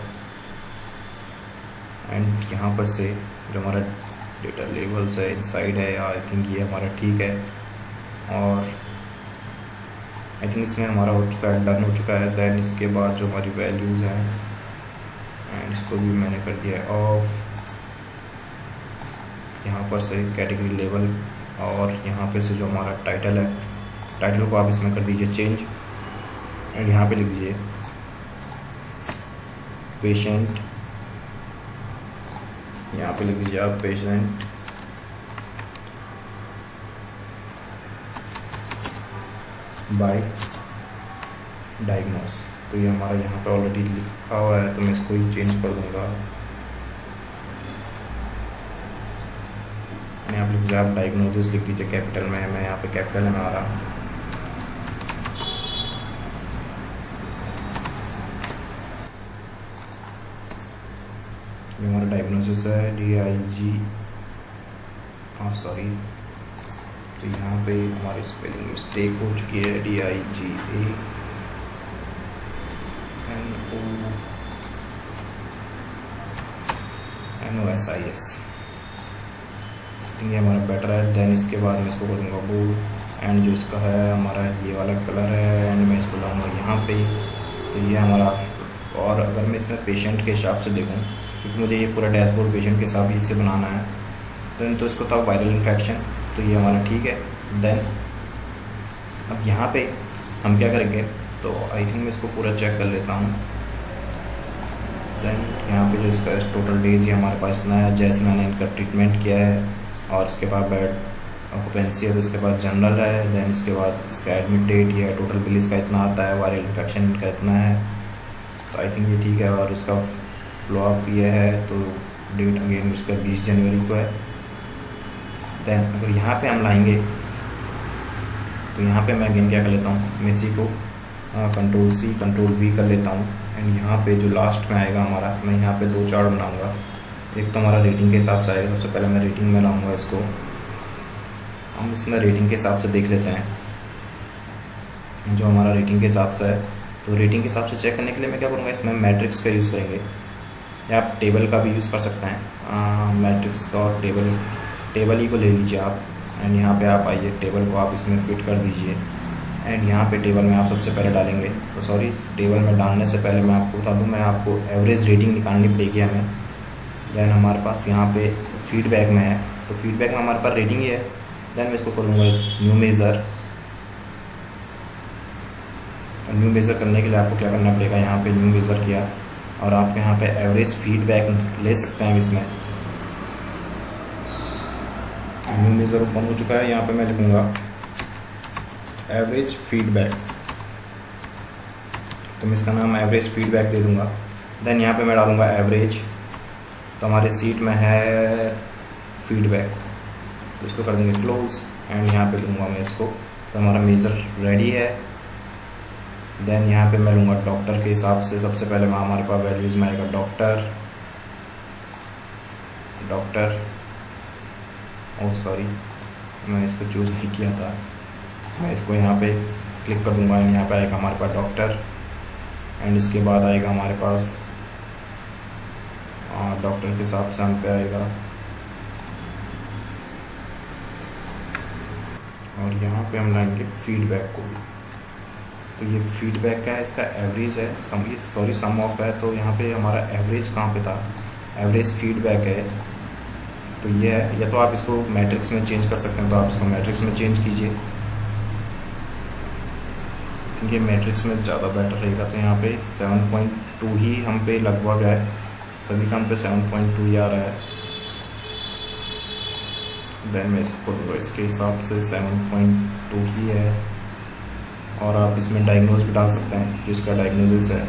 एंड यहाँ पर से जो हमारा डेटा लेवल्स है इनसाइड है, आई थिंक ये हमारा ठीक है। और आई थिंक इसमें हमारा हो चुका है, डन हो चुका है। देन इसके बाद जो हमारी वैल्यूज़ हैं एंड इसको भी मैंने कर दिया है ऑफ। यहाँ पर से कैटेगरी लेवल और यहाँ पे से जो हमारा टाइटल है, टाइटल को आप इसमें कर दीजिए चेंज। एंड यहाँ पे लिख दीजिए पेशेंट, यहाँ पे लिख दीजिए आप पेशेंट बाय डायग्नोस। तो ये हमारा यहाँ पे ऑलरेडी लिखा हुआ है, तो मैं इसको ही चेंज कर दूँगा। यहाँ पे लिख आप डायग्नोसिस लिख दीजिए कैपिटल में, मैं यहाँ पे कैपिटल में आ रहा हूँ। ये हमारा डायग्नोसिस है DIG, सॉरी, तो यहाँ पे हमारी स्पेलिंग मिस्टेक हो चुकी है, DIGANOSIS। ये हमारा बेटर है। देन इसके बाद मैं इसको करूँगा बोल्ड। एंड जो इसका है हमारा ये वाला कलर है, एंड मैं इसको लाऊंगा यहाँ पे, तो ये हमारा। और अगर मैं इसमें पेशेंट के हिसाब से देखूँ, क्योंकि मुझे ये पूरा डैशबोर्ड पेशेंट के हिसाब से बनाना है, तो इसको था वायरल इन्फेक्शन, तो ये हमारा ठीक है। देन अब यहाँ पे हम क्या करेंगे, तो आई थिंक मैं इसको पूरा चेक कर लेता हूँ। देन यहाँ पे जो इसका टोटल डेज ये हमारे पास इतना है, जैसे मैंने इनका ट्रीटमेंट किया है, और इसके बाद बेड ऑक्यूपेंसी है, तो इसके बाद जनरल है, देन इसके बाद इसका एडमिट डेट ये है, टोटल बिल इसका इतना आता है, वायरल इन्फेक्शन इनका इतना है, तो आई थिंक ये ठीक है। और इसका फ्लो अप ये है, तो डेट अगेन इसका 20 जनवरी को है। देन अगर यहाँ पे हम लाएंगे तो यहाँ पे मैं अगेन क्या कर लेता हूँ, मैं इसी को कंट्रोल-C कंट्रोल-V कर लेता हूँ, एंड यहाँ पे जो लास्ट में आएगा हमारा, मैं यहाँ पे 2 चार्ट बनाऊँगा। एक तो हमारा रेटिंग के हिसाब से आएगा, सबसे पहले मैं रेटिंग में लाऊँगा इसको, हम इसमें रेटिंग के हिसाब से देख लेते हैं जो हमारा रेटिंग के हिसाब से है। तो रेटिंग के हिसाब से चेक करने के लिए मैं क्या करूँगा, इसमें मैट्रिक्स का यूज़ करेंगे, या आप टेबल का भी यूज़ कर सकते हैं। मैट्रिक्स का और टेबल ही को ले लीजिए आप, एंड यहाँ पे आप आइए, टेबल को आप इसमें फिट कर दीजिए, एंड यहाँ पे टेबल में आप सबसे पहले डालेंगे, तो सॉरी टेबल में डालने से पहले मैं आपको बता दूँ, मैं आपको एवरेज रेटिंग निकालनी पड़ेगी हमें। देन हमारे पास यहाँ पे फीडबैक में है, तो फीडबैक में हमारे पास रेटिंग ही है। देन मैं इसको करूँगा न्यू मेज़र। न्यू मेज़र करने के लिए आपको क्या करना पड़ेगा, यहाँ पे न्यू मेज़र किया, और आप यहाँ पे एवरेज फीडबैक ले सकते हैं इसमें। न्यू मेज़र ओपन हो चुका है, यहाँ पे मैं लिखूँगा एवरेज फीडबैक, तो मैं इसका नाम एवरेज फीडबैक दे दूँगा। देन यहाँ पे मैं डालूँगा एवरेज, तो हमारे सीट में है फीडबैक, तो इसको कर देंगे क्लोज, एंड यहाँ पे लूँगा मैं इसको, तो हमारा मेज़र रेडी है। देन यहाँ पे मैं लूँगा डॉक्टर के हिसाब से, सबसे पहले मैं हमारे पास वैल्यूज़ में आएगा डॉक्टर, ओह सॉरी मैं इसको चूज़ नहीं किया था, मैं इसको यहाँ पे क्लिक कर दूँगा, एंड यहाँ पे आएगा हमारे पास डॉक्टर, एंड इसके बाद आएगा हमारे पास डॉक्टर के हिसाब से हम पे आएगा, और यहाँ पे हम लाएंगे फीडबैक को भी। तो ये फीडबैक का है, इसका एवरेज है, सम ऑफ है, तो यहाँ पे हमारा एवरेज कहाँ पे था, एवरेज फीडबैक है, तो ये है। या तो आप इसको मैट्रिक्स में चेंज कर सकते हैं, तो आप इसको मैट्रिक्स में चेंज कीजिए, ये मैट्रिक्स में ज़्यादा बेटर रहेगा। तो यहाँ पे 7.2 ही हम पे लगभग है, सभी का हम पे 7.2 ही आ रहा है। देन मैं इसको इसके हिसाब से 7.2 ही है, और आप इसमें डायग्नोज भी डाल सकते हैं, जिसका डायग्नोसिस है,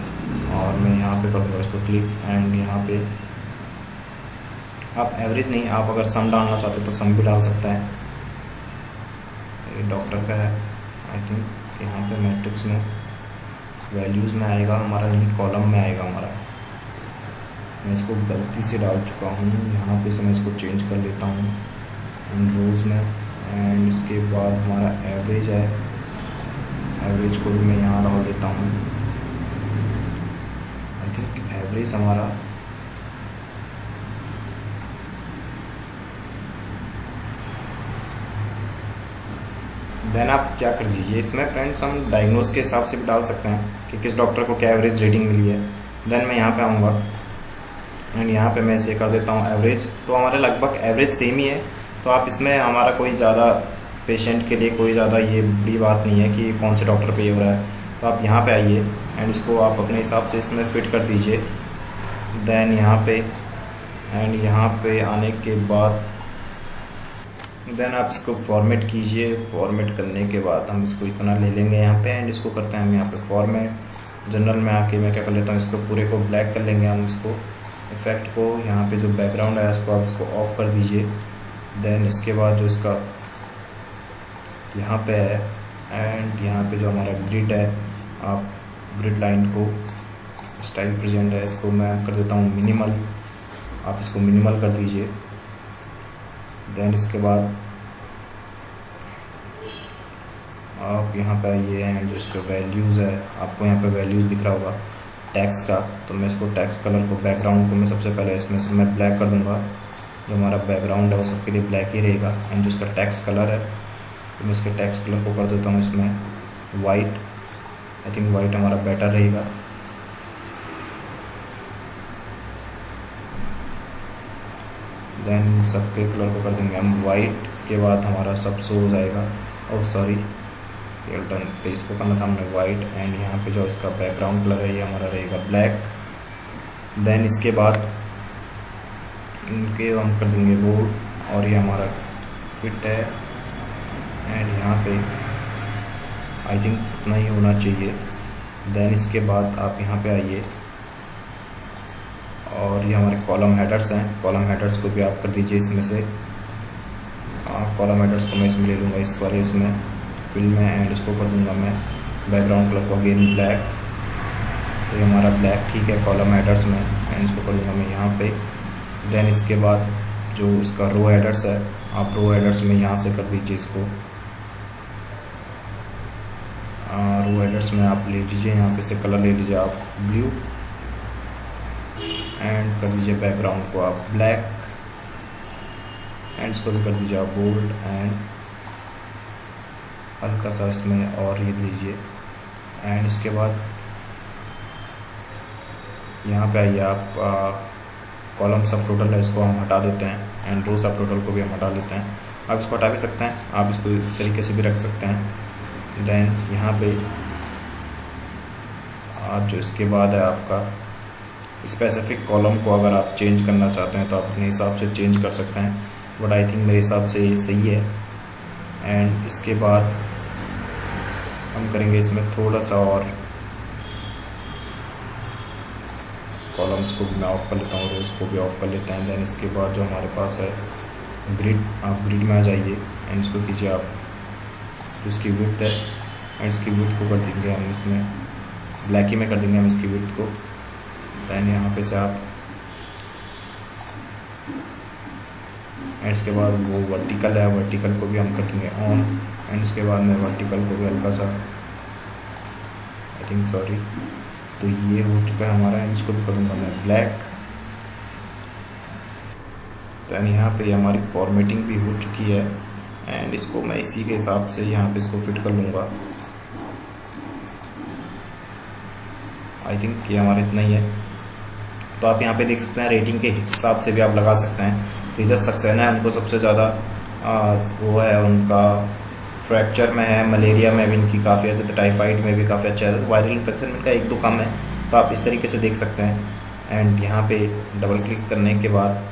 और मैं यहाँ पे करूँगा इसको क्लिक, एंड यहाँ पे आप एवरेज नहीं, आप अगर सम डालना चाहते हो तो सम भी डाल सकते हैं। ये डॉक्टर का है, आई थिंक यहाँ पे मैट्रिक्स में वैल्यूज़ में आएगा हमारा, नहीं कॉलम में आएगा हमारा, मैं इसको गलती से डाल चुका हूँ, यहाँ पे से मैं इसको चेंज कर लेता हूँ इन रोज़ में, एंड इसके बाद हमारा एवरेज है, एवरेज को भी मैं यहाँ डाल देता हूँ। आई थिंक एवरेज हमारा देन आप क्या कर दीजिए, इसमें फ्रेंड्स हम डायग्नोज के हिसाब से भी डाल सकते हैं कि किस डॉक्टर को क्या एवरेज रेटिंग मिली है। देन मैं यहाँ पे आऊँगा, एंड यहाँ पे मैं इसे कर देता हूँ एवरेज, तो हमारे लगभग एवरेज सेम ही है। तो आप इसमें हमारा कोई ज़्यादा पेशेंट के लिए कोई ज़्यादा ये बड़ी बात नहीं है कि कौन से डॉक्टर पे हो रहा है, तो आप यहाँ पे आइए, एंड इसको आप अपने हिसाब से इसमें फिट कर दीजिए। देन यहाँ पे एंड यहाँ पे आने के बाद देन आप इसको फॉर्मेट कीजिए। फॉर्मेट करने के बाद हम इसको इतना ले लेंगे यहाँ पे, एंड इसको करते हैं हम यहाँ पे फॉर्मेट। जनरल में आके मैं क्या कर लेता हूँ, इसको पूरे को ब्लैक कर लेंगे हम, इसको इफेक्ट को, यहाँ पे जो बैकग्राउंड है उसको आप इसको ऑफ कर दीजिए। देन इसके बाद जो इसका यहाँ पे है, एंड यहाँ पे जो हमारा ग्रिड है, आप ग्रिड लाइन को स्टाइल प्रेजेंट है, इसको मैं कर देता हूँ मिनिमल, आप इसको मिनिमल कर दीजिए। देन इसके बाद आप यहाँ पे आइए, एंड जो इसका वैल्यूज़ है, आपको यहाँ पे वैल्यूज़ दिख रहा होगा टैक्स का, तो मैं इसको टैक्स कलर को, बैकग्राउंड को मैं सबसे पहले इसमें से मैं ब्लैक कर दूँगा। जो हमारा बैकग्राउंड है वो सबके लिए ब्लैक ही रहेगा, एंड जो इसका टैक्स कलर है तो मैं इसके टैक्स कलर को कर देता हूँ इसमें वाइट। आई थिंक वाइट हमारा बेटर रहेगा। देन सबके कलर को कर देंगे हम वाइट। इसके बाद हमारा सब शो हो जाएगा, और सॉरी डन पे इसको करना था हमने वाइट, एंड यहाँ पे जो इसका बैकग्राउंड कलर है ये हमारा रहेगा ब्लैक। देन इसके बाद इनके हम कर देंगे बोर्ड और ये हमारा फिट है। एंड यहाँ पे आई थिंक इतना ही होना चाहिए। देन इसके बाद आप यहाँ पे आइए और ये हमारे कॉलम हेडर्स हैं, कॉलम हेडर्स को भी आप कर दीजिए इसमें से। कॉलम हेडर्स को मैं इसमें ले लूँगा, इस वाले इसमें फिल में, एंड इसको कर दूँगा मैं बैकग्राउंड कलर को अगेन ब्लैक। तो ये हमारा ब्लैक ठीक है कॉलम हेडर्स में, एंड इसको कर दूँगा मैं यहाँ पे। देन इसके बाद जो इसका रो हेडर्स है, आप रो हेडर्स में यहाँ से कर दीजिए इसको। रो हेडर्स में आप ले लीजिए यहाँ पे से कलर ले लीजिए आप ब्लू, एंड कर दीजिए बैकग्राउंड को आप ब्लैक, एंड इसको भी कर दीजिए आप बोल्ड, एंड हल्का सा इसमें और ये लीजिए। एंड इसके बाद यहाँ पे आइए आप, कॉलम सब टोटल है इसको हम हटा देते हैं, एंड रो सब टोटल को भी हम हटा लेते हैं। आप इसको हटा भी सकते हैं, आप इसको इस तरीके से भी रख सकते हैं। देन यहाँ पे आप जो इसके बाद है आपका स्पेसिफिक कॉलम को अगर आप चेंज करना चाहते हैं तो आप अपने हिसाब से चेंज कर सकते हैं, बट आई थिंक मेरे हिसाब से ये सही है। एंड इसके बाद हम करेंगे इसमें थोड़ा सा और कॉलम्स को भी मैं ऑफ़ कर लेता हूँ, रोज़ को भी ऑफ़ कर लेते हैं। देन इसके बाद जो हमारे पास है ग्रिड, आप ग्रिड में आ जाइए एंड इसको कीजिए आप, इसकी विड्थ है एंड इसकी विड्थ को कर देंगे हम इसमें ब्लैक ही में कर देंगे हम इसकी विड्थ को। दैन यहाँ पे से आप एंड इसके बाद वो वर्टिकल है, वर्टिकल को भी हम कर देंगे ऑन, एंड उसके बाद में वर्टिकल को भी हल्का सा आई थिंक सॉरी, तो ये हो चुका है हमारा। इसको भी करूँगा मैं ब्लैक। दैन यहाँ पे हमारी फॉर्मेटिंग भी हो चुकी है, एंड इसको मैं इसी के हिसाब से यहाँ पे इसको फिट कर लूँगा। आई थिंक ये हमारा इतना ही है। तो आप यहाँ पे देख सकते हैं रेटिंग के हिसाब से भी आप लगा सकते हैं। तेजस सक्सेना है, उनको सबसे ज़्यादा वो है, उनका फ्रैक्चर में है, मलेरिया में भी इनकी काफ़ी अच्छा, टाइफाइड में भी काफ़ी अच्छा है, वायरल इन्फेक्शन में इनका 1-2 कम है। तो आप इस तरीके से देख सकते हैं। एंड यहाँ पे डबल क्लिक करने के बाद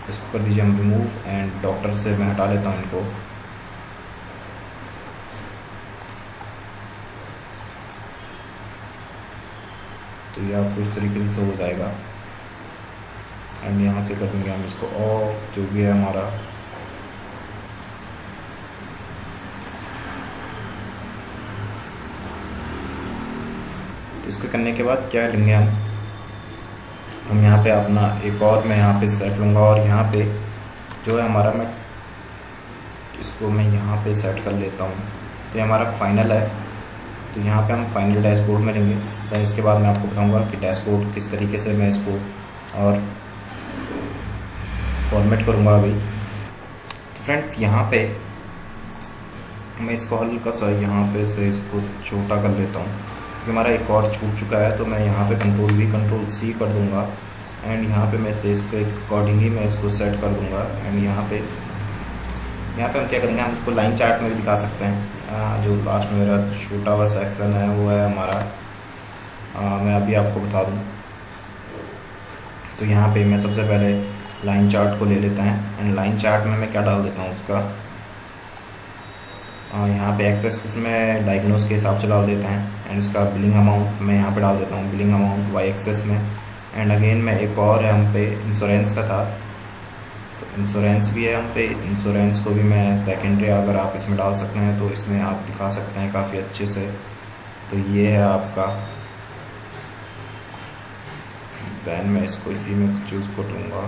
इसको कर दीजिए हम रिमूव, एंड डॉक्टर से मैं हटा लेता हूँ इनको। तो ये आपको इस तरीके से हो जाएगा। एंड यहाँ से कर देंगे हम इसको ऑफ, जो भी है हमारा। तो इसको करने के बाद क्या लेंगे हम यहाँ पे अपना एक और मैं यहाँ पे सेट लूँगा, और यहाँ पे जो है हमारा, मैं इसको मैं यहाँ पे सेट कर लेता हूँ। तो ये हमारा फाइनल है। तो यहाँ पे हम फाइनल डैशबोर्ड में लेंगे। तो इसके बाद मैं आपको बताऊँगा कि डैशबोर्ड किस तरीके से मैं इसको और फॉर्मेट करूँगा अभी। तो फ्रेंड्स यहाँ पे मैं इसको हल्का सा यहाँ पे से इसको छोटा कर लेता हूँ, क्योंकि हमारा एक और छूट चुका है। तो मैं यहाँ पे कंट्रोल-V कंट्रोल-C कर दूँगा, एंड यहाँ पे मैं से इसके अकॉर्डिंग ही मैं इसको सेट कर दूँगा। एंड यहाँ पे हम क्या करेंगे, हम इसको लाइन चार्ट में भी दिखा सकते हैं। जो लास्ट में मेरा छोटा हुआ सेक्शन है वो है हमारा, मैं अभी आपको बता दूँ। तो यहाँ पे मैं सबसे पहले लाइन चार्ट को ले लेता है, एंड लाइन चार्ट में मैं क्या डाल देता हूँ उसका, यहाँ पे एक्सेस इसमें डायग्नोस के हिसाब से डाल देते हैं। एंड इसका बिलिंग अमाउंट मैं यहाँ पे डाल देता हूँ, बिलिंग अमाउंट वाई एक्सेस में। एंड अगेन मैं एक और है हम पे इंश्योरेंस का था, तो इंश्योरेंस भी है हम पे, इंश्योरेंस को भी मैं सेकेंडरी अगर आप इसमें डाल सकते हैं तो इसमें आप दिखा सकते हैं काफ़ी अच्छे से। तो ये है आपका। दैन मैं इसको इसी में चूज़ कर लूँगा।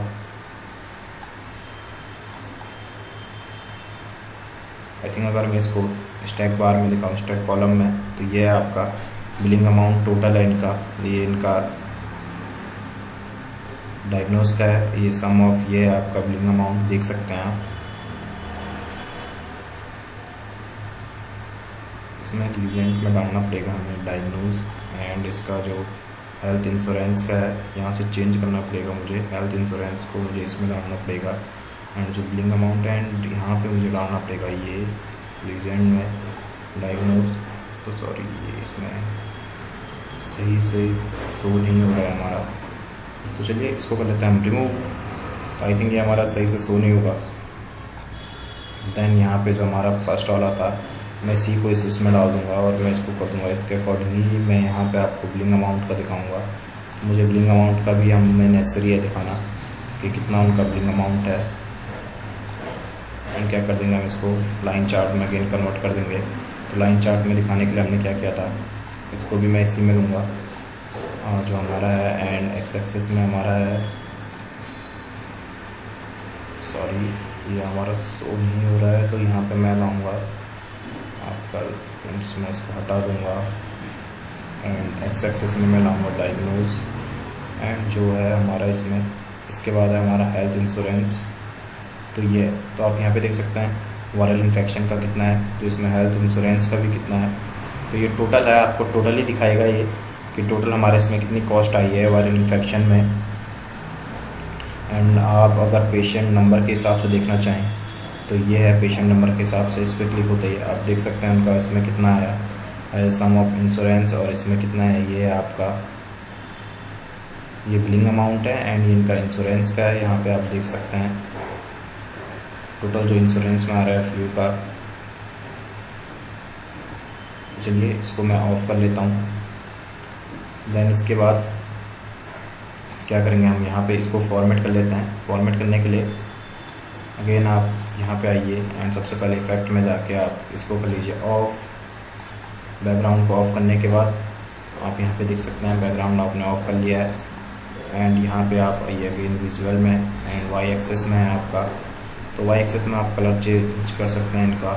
आई थिंक अगर मैं इसको स्टैक बार में दिखाऊँ, स्टैक कॉलम में, तो ये है आपका बिलिंग अमाउंट टोटल है इनका, ये इनका डायग्नोस का है, ये सम ऑफ ये है आपका बिलिंग अमाउंट, देख सकते हैं आप। इसमें लीजेंट में डालना पड़ेगा हमें डायग्नोस, एंड इसका जो हेल्थ इंश्योरेंस का है यहाँ से चेंज करना पड़ेगा मुझे, हेल्थ इंश्योरेंस को मुझे इसमें डालना पड़ेगा। एंड जो बिलिंग अमाउंट है, एंड यहाँ पे मुझे डालना पड़ेगा ये लीजेंड में डायग्नोस, तो सॉरी ये इसमें सही से शो नहीं हो रहा है हमारा, तो चलिए इसको कर लेते हैं हम रिमूव। आई थिंक ये हमारा सही से शो नहीं होगा। देन यहाँ पे जो हमारा फर्स्ट वाला था मैं इसी को इसमें डाल दूँगा और मैं इसको कर दूँगा इसके अकॉर्डिंगली। मैं यहाँ पे आपको बिलिंग अमाउंट का दिखाऊँगा। मुझे बिलिंग अमाउंट का भी हमें नेसेसरी है दिखाना कि कितना उनका बिलिंग अमाउंट है। एंड क्या कर देंगे हम इसको लाइन चार्ट में अगेन कन्वर्ट कर देंगे। तो लाइन चार्ट में दिखाने के लिए हमने क्या किया था, इसको भी मैं इसी में लूँगा जो हमारा है। एंड एक्स एक्सिस में हमारा है, सॉरी ये हमारा शो नहीं हो रहा है, तो यहाँ पे मैं लाऊंगा आपका में इसको हटा दूँगा। एंड एक्स एक्सिस में मैं लाऊंगा डायग्नोज। एंड जो है हमारा इसमें इसके बाद है हमारा हेल्थ इंश्योरेंस। तो ये तो आप यहाँ पे देख सकते हैं वायरल इन्फेक्शन का कितना है, तो इसमें हेल्थ इंश्योरेंस का भी कितना है। तो ये टोटल है, आपको टोटल ही दिखाएगा ये कि टोटल हमारे इसमें कितनी कॉस्ट आई है वायरल इन्फेक्शन में। एंड आप अगर पेशेंट नंबर के हिसाब से देखना चाहें तो ये है पेशेंट नंबर के हिसाब से, इस पर क्लिक होते ही आप देख सकते हैं उनका इसमें कितना आया सम ऑफ इंश्योरेंस और इसमें कितना है। ये है आपका ये बिलिंग अमाउंट है एंड ये इनका इंश्योरेंस का है। यहाँ पे आप देख सकते हैं टोटल जो इंश्योरेंस में आ रहा है फ्लू का। चलिए इसको मैं ऑफ़ कर लेता हूँ। देन इसके बाद क्या करेंगे हम यहाँ पे इसको फॉर्मेट कर लेते हैं। फॉर्मेट करने के लिए अगेन आप यहाँ पे आइए एंड सबसे पहले इफेक्ट में जाके आप इसको कर लीजिए ऑफ। बैकग्राउंड को ऑफ़ करने के बाद आप यहाँ पे देख सकते हैं बैकग्राउंड आपने ऑफ़ कर लिया है। एंड यहाँ पे आप आइए अगेन विजुअल में एंड वाई एक्सेस में है आपका, तो वाई एक्सेस में आप कलर चेंज कर सकते हैं इनका।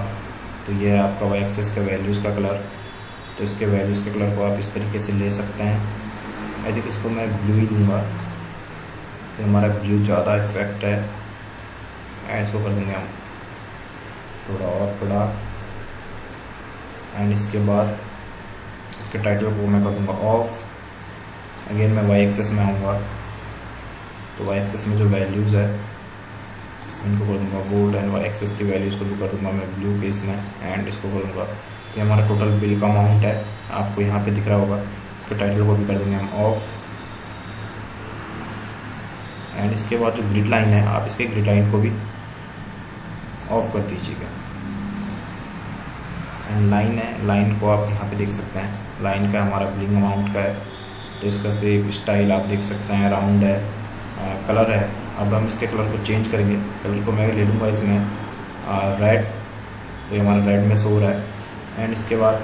तो ये है आपका वाई एक्सेस के वैल्यूज़ का कलर। तो इसके वैल्यूज़ के कलर को आप इस तरीके से ले सकते हैं। आई थिंक इसको मैं ब्लू ही दूँगा, तो हमारा ब्लू ज़्यादा इफेक्ट है। एंड इसको कर देंगे हम थोड़ा और बड़ा। एंड इसके बाद इसके टाइटल को मैं कर दूँगा ऑफ। अगेन मैं वाई एक्सेस में आऊँगा, तो वाई एक्सेस में जो वैल्यूज़ है इनको कर दूँगा बोल्ड एंड वाई एक्सेस की वैल्यूज़ को भी कर दूँगा मैं ब्लू के इसमें। एंड इसको करूँगा तो हमारा टोटल बिल का अमाउंट है, आपको यहाँ पे दिख रहा होगा। इसके टाइटल को भी कर देंगे हम ऑफ। एंड इसके बाद जो ग्रिड लाइन है आप इसके ग्रिड लाइन को भी ऑफ कर दीजिएगा। एंड लाइन है, लाइन को आप यहाँ पे देख सकते हैं लाइन का हमारा बिलिंग अमाउंट का है। तो इसका सेप स्टाइल आप देख सकते हैं राउंड है, कलर है। अब हम इसके कलर को चेंज करेंगे। कलर को मैं ले लूँगा इसमें रेड, तो ये हमारा रेड में शो हो रहा है। एंड इसके बाद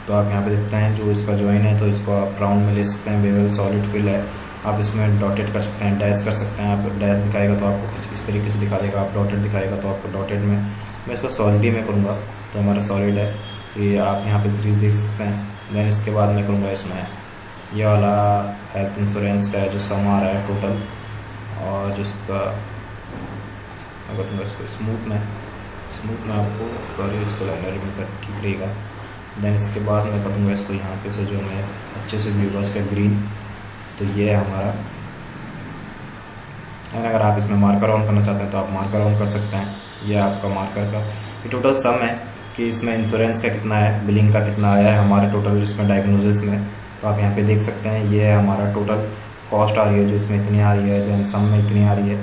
तो आप यहाँ पे देखते हैं जो इसका जॉइन है, तो इसको आप राउंड में ले सकते हैं। बेवल सॉलिड फिल है, आप इसमें डॉटेड कर सकते हैं, डैश कर सकते हैं। आप डैश दिखाएगा तो आपको कुछ इस तरीके से दिखा देगा, आप डॉटेड दिखाएगा तो आपको डॉटेड में। मैं इसको सॉलिड ही में करूँगा, तो हमारा सॉलिड है। ये आप यहाँ पे सीरीज़ देख सकते हैं। देन इसके बाद मैं करूँगा इसमें ये वाला हेल्थ इंश्योरेंस का है जो सम आ रहा है टोटल, और जिसका अगर दूँगा इसको स्मूथ में आपको करिए इसको लाइनर में कर ठीक रहेगा। देन इसके बाद मैं कर दूँगा इसको यहाँ पे से जो मैं अच्छे से व्यू होगा इसका ग्रीन। तो ये है हमारा। एंड अगर आप इसमें मार्कर ऑन करना चाहते हैं तो आप मार्कर ऑन कर सकते हैं। ये आपका मार्कर का ये टोटल सम है कि इसमें इंश्योरेंस का कितना है, बिलिंग का कितना आया है हमारे टोटल इसमें डायग्नोसिस में। तो आप यहाँ पे देख सकते हैं ये है हमारा टोटल कॉस्ट आ रही है जो इसमें इतनी आ रही है, देन सम में इतनी आ रही है।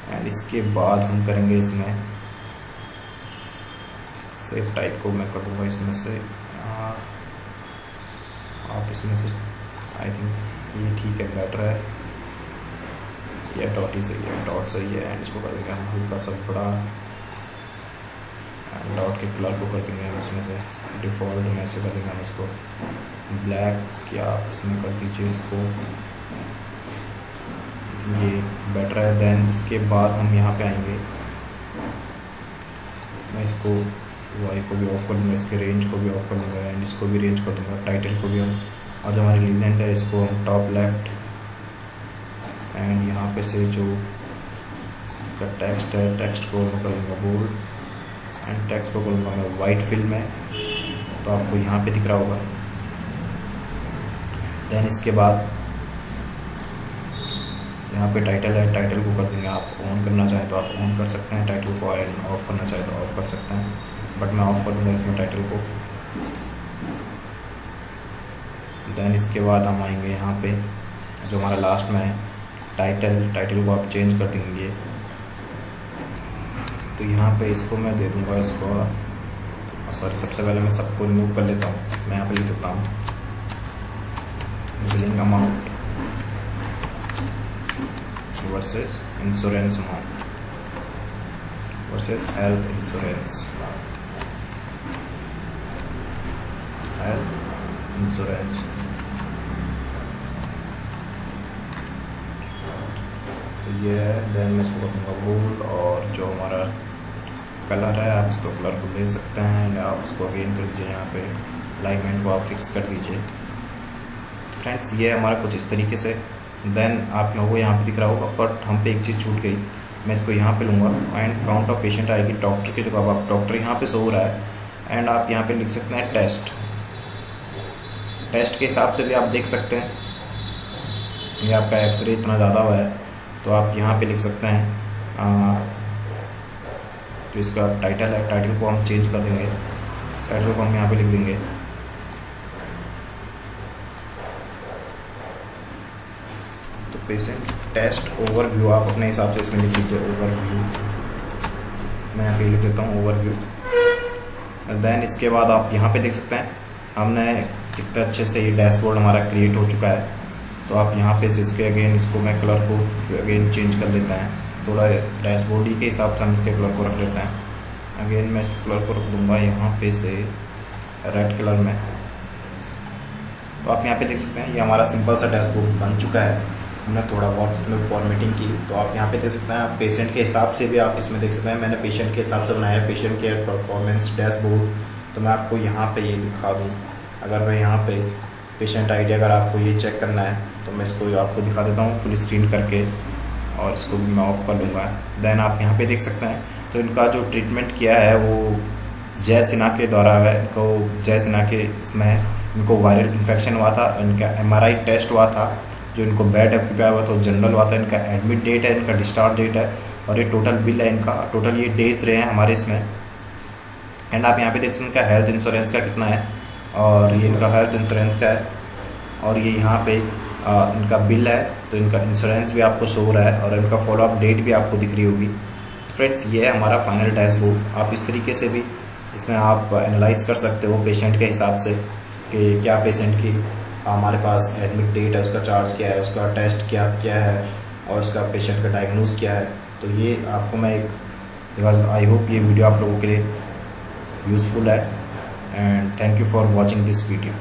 एंड इसके बाद हम करेंगे इसमें सेव टाइप को मैं कर दूँगा इसमें से आप इसमें से आई थिंक ये ठीक है, बेटर है। या डॉट ही सही है, डॉट सही है। एंड इसको कर देंगे हम हल्का सा बड़ा। एंड डॉट के कलर को कर देंगे हम इसमें से डिफ़ॉल्ट में से कर देंगे हम इसको ब्लैक, या आप इसमें कर दीजिए इसको, ये बेटर है। देन इसके बाद हम यहाँ पे आएंगे, मैं इसको वाई को भी ऑफ कर दूँगा, इसके रेंज को भी ऑफ कर दूँगा। एंड इसको भी रेंज कर दूँगा, टाइटल को भी हम, और जो हमारी लीजेंड है इसको हम टॉप लेफ्ट। एंड यहाँ पे से जो का टेक्स्ट है, टेक्स्ट को मैं करूँगा बोल्ड एंड टेक्स्ट को करूँगा मैं वाइट फिल में, तो आपको यहाँ पे दिख रहा होगा। देन इसके बाद यहाँ पे टाइटल है, टाइटल को कर देंगे आप ऑन करना चाहें तो आप ऑन कर सकते हैं टाइटल को, एंड ऑफ़ करना चाहें तो ऑफ़ कर सकते हैं। बट मैं ऑफ़ कर दूँगा इसमें टाइटल को। देन इसके बाद हम आएंगे यहाँ पे जो हमारा लास्ट में है टाइटल को आप चेंज कर देंगे। तो यहाँ पे इसको मैं दे दूँगा इसको, सॉरी सबसे पहले मैं सबको रिमूव कर लेता हूँ। मैं यहाँ पे लिख देता हूँ billing amount versus insurance amount versus health insurance तो ये है। देन मैं इसको रखूँगा बोल्ड, और जो हमारा कलर है आप इसको कलर को ले सकते हैं या आप इसको अगेन कर दीजिए, यहाँ पे अलाइनमेंट को आप फिक्स कर दीजिए। फ्रेंड्स ये हमारा कुछ इस तरीके से। देन आप लोगों को यहाँ पे दिख रहा होगा, बट हम पे एक चीज़ छूट गई। मैं इसको यहाँ पे लूँगा एंड काउंट ऑफ पेशेंट आएगी डॉक्टर की जगह, आप डॉक्टर यहाँ पे शो हो रहा है एंड आप यहाँ पे लिख सकते हैं टेस्ट के हिसाब से भी आप देख सकते हैं। ये आपका एक्सरे इतना ज़्यादा हुआ है तो आप यहाँ पे लिख सकते हैं। तो इसका टाइटल है, टाइटल को हम चेंज कर देंगे, टाइटल को हम यहाँ पे लिख देंगे तो पेशेंट टेस्ट ओवरव्यू। आप अपने हिसाब से इसमें लिख लीजिए ओवरव्यू। मैं यहाँ पे लिख देता हूँ ओवरव्यू। देन इसके बाद आप यहाँ पे देख सकते हैं हमने कितने अच्छे से ये डैशबोर्ड हमारा क्रिएट हो चुका है। तो आप यहाँ पे इसके अगेन इसको मैं कलर को अगेन चेंज कर देता है, थोड़ा डैशबोर्ड ही के हिसाब से हम इसके कलर को रख लेते हैं। अगेन मैं इस कलर को रख दूँगा यहाँ पे से रेड कलर में। तो आप यहाँ पे देख सकते हैं ये हमारा सिंपल सा डैशबोर्ड बन चुका है। हमने थोड़ा बहुत इसमें फॉर्मेटिंग की, तो आप यहाँ पे देख सकते हैं। आप पेशेंट के हिसाब से भी आप इसमें देख सकते हैं। मैंने पेशेंट के हिसाब से बनाया है, पेशेंट केयर परफॉर्मेंस डैशबोर्ड। तो मैं आपको यहाँ पे ये दिखा दूँ, अगर मैं यहाँ पे पेशेंट आईडी अगर आपको ये चेक करना है तो मैं इसको आपको दिखा देता हूँ फुल स्क्रीन करके, और इसको भी मैं ऑफ कर लूँगा। देन आप यहाँ पे देख सकते हैं तो इनका जो ट्रीटमेंट किया है वो जय सिन्हा के द्वारा है। इनको जय सिन्हा के इसमें इनको वायरल इन्फेक्शन हुआ था, इनका MRI टेस्ट हुआ था, जो इनको बेड ऑक्यूपाई हुआ था जनरल हुआ था। इनका एडमिट डेट है, इनका डिस्चार्ज डेट है, और ये टोटल बिल है इनका। टोटल ये डेज रहे हैं हमारे इसमें। एंड आप यहाँ पे देख सकते हैं इनका हेल्थ इंश्योरेंस का कितना है, और ये इनका हेल्थ इंश्योरेंस का है, और ये यहाँ पे इनका बिल है। तो इनका इंश्योरेंस भी आपको शो हो रहा है, और इनका फॉलोअप डेट भी आपको दिख रही होगी। फ्रेंड्स ये है हमारा फाइनल डैशबोर्ड। आप इस तरीके से भी इसमें आप एनालाइज कर सकते हो पेशेंट के हिसाब से कि क्या पेशेंट की हमारे पास एडमिट डेट है, उसका चार्ज क्या है, उसका टेस्ट क्या क्या है, और उसका पेशेंट का डायग्नोज क्या है। तो ये आपको मैं एक आई होप ये वीडियो आप लोगों के लिए यूज़फुल है। And thank you for watching this video.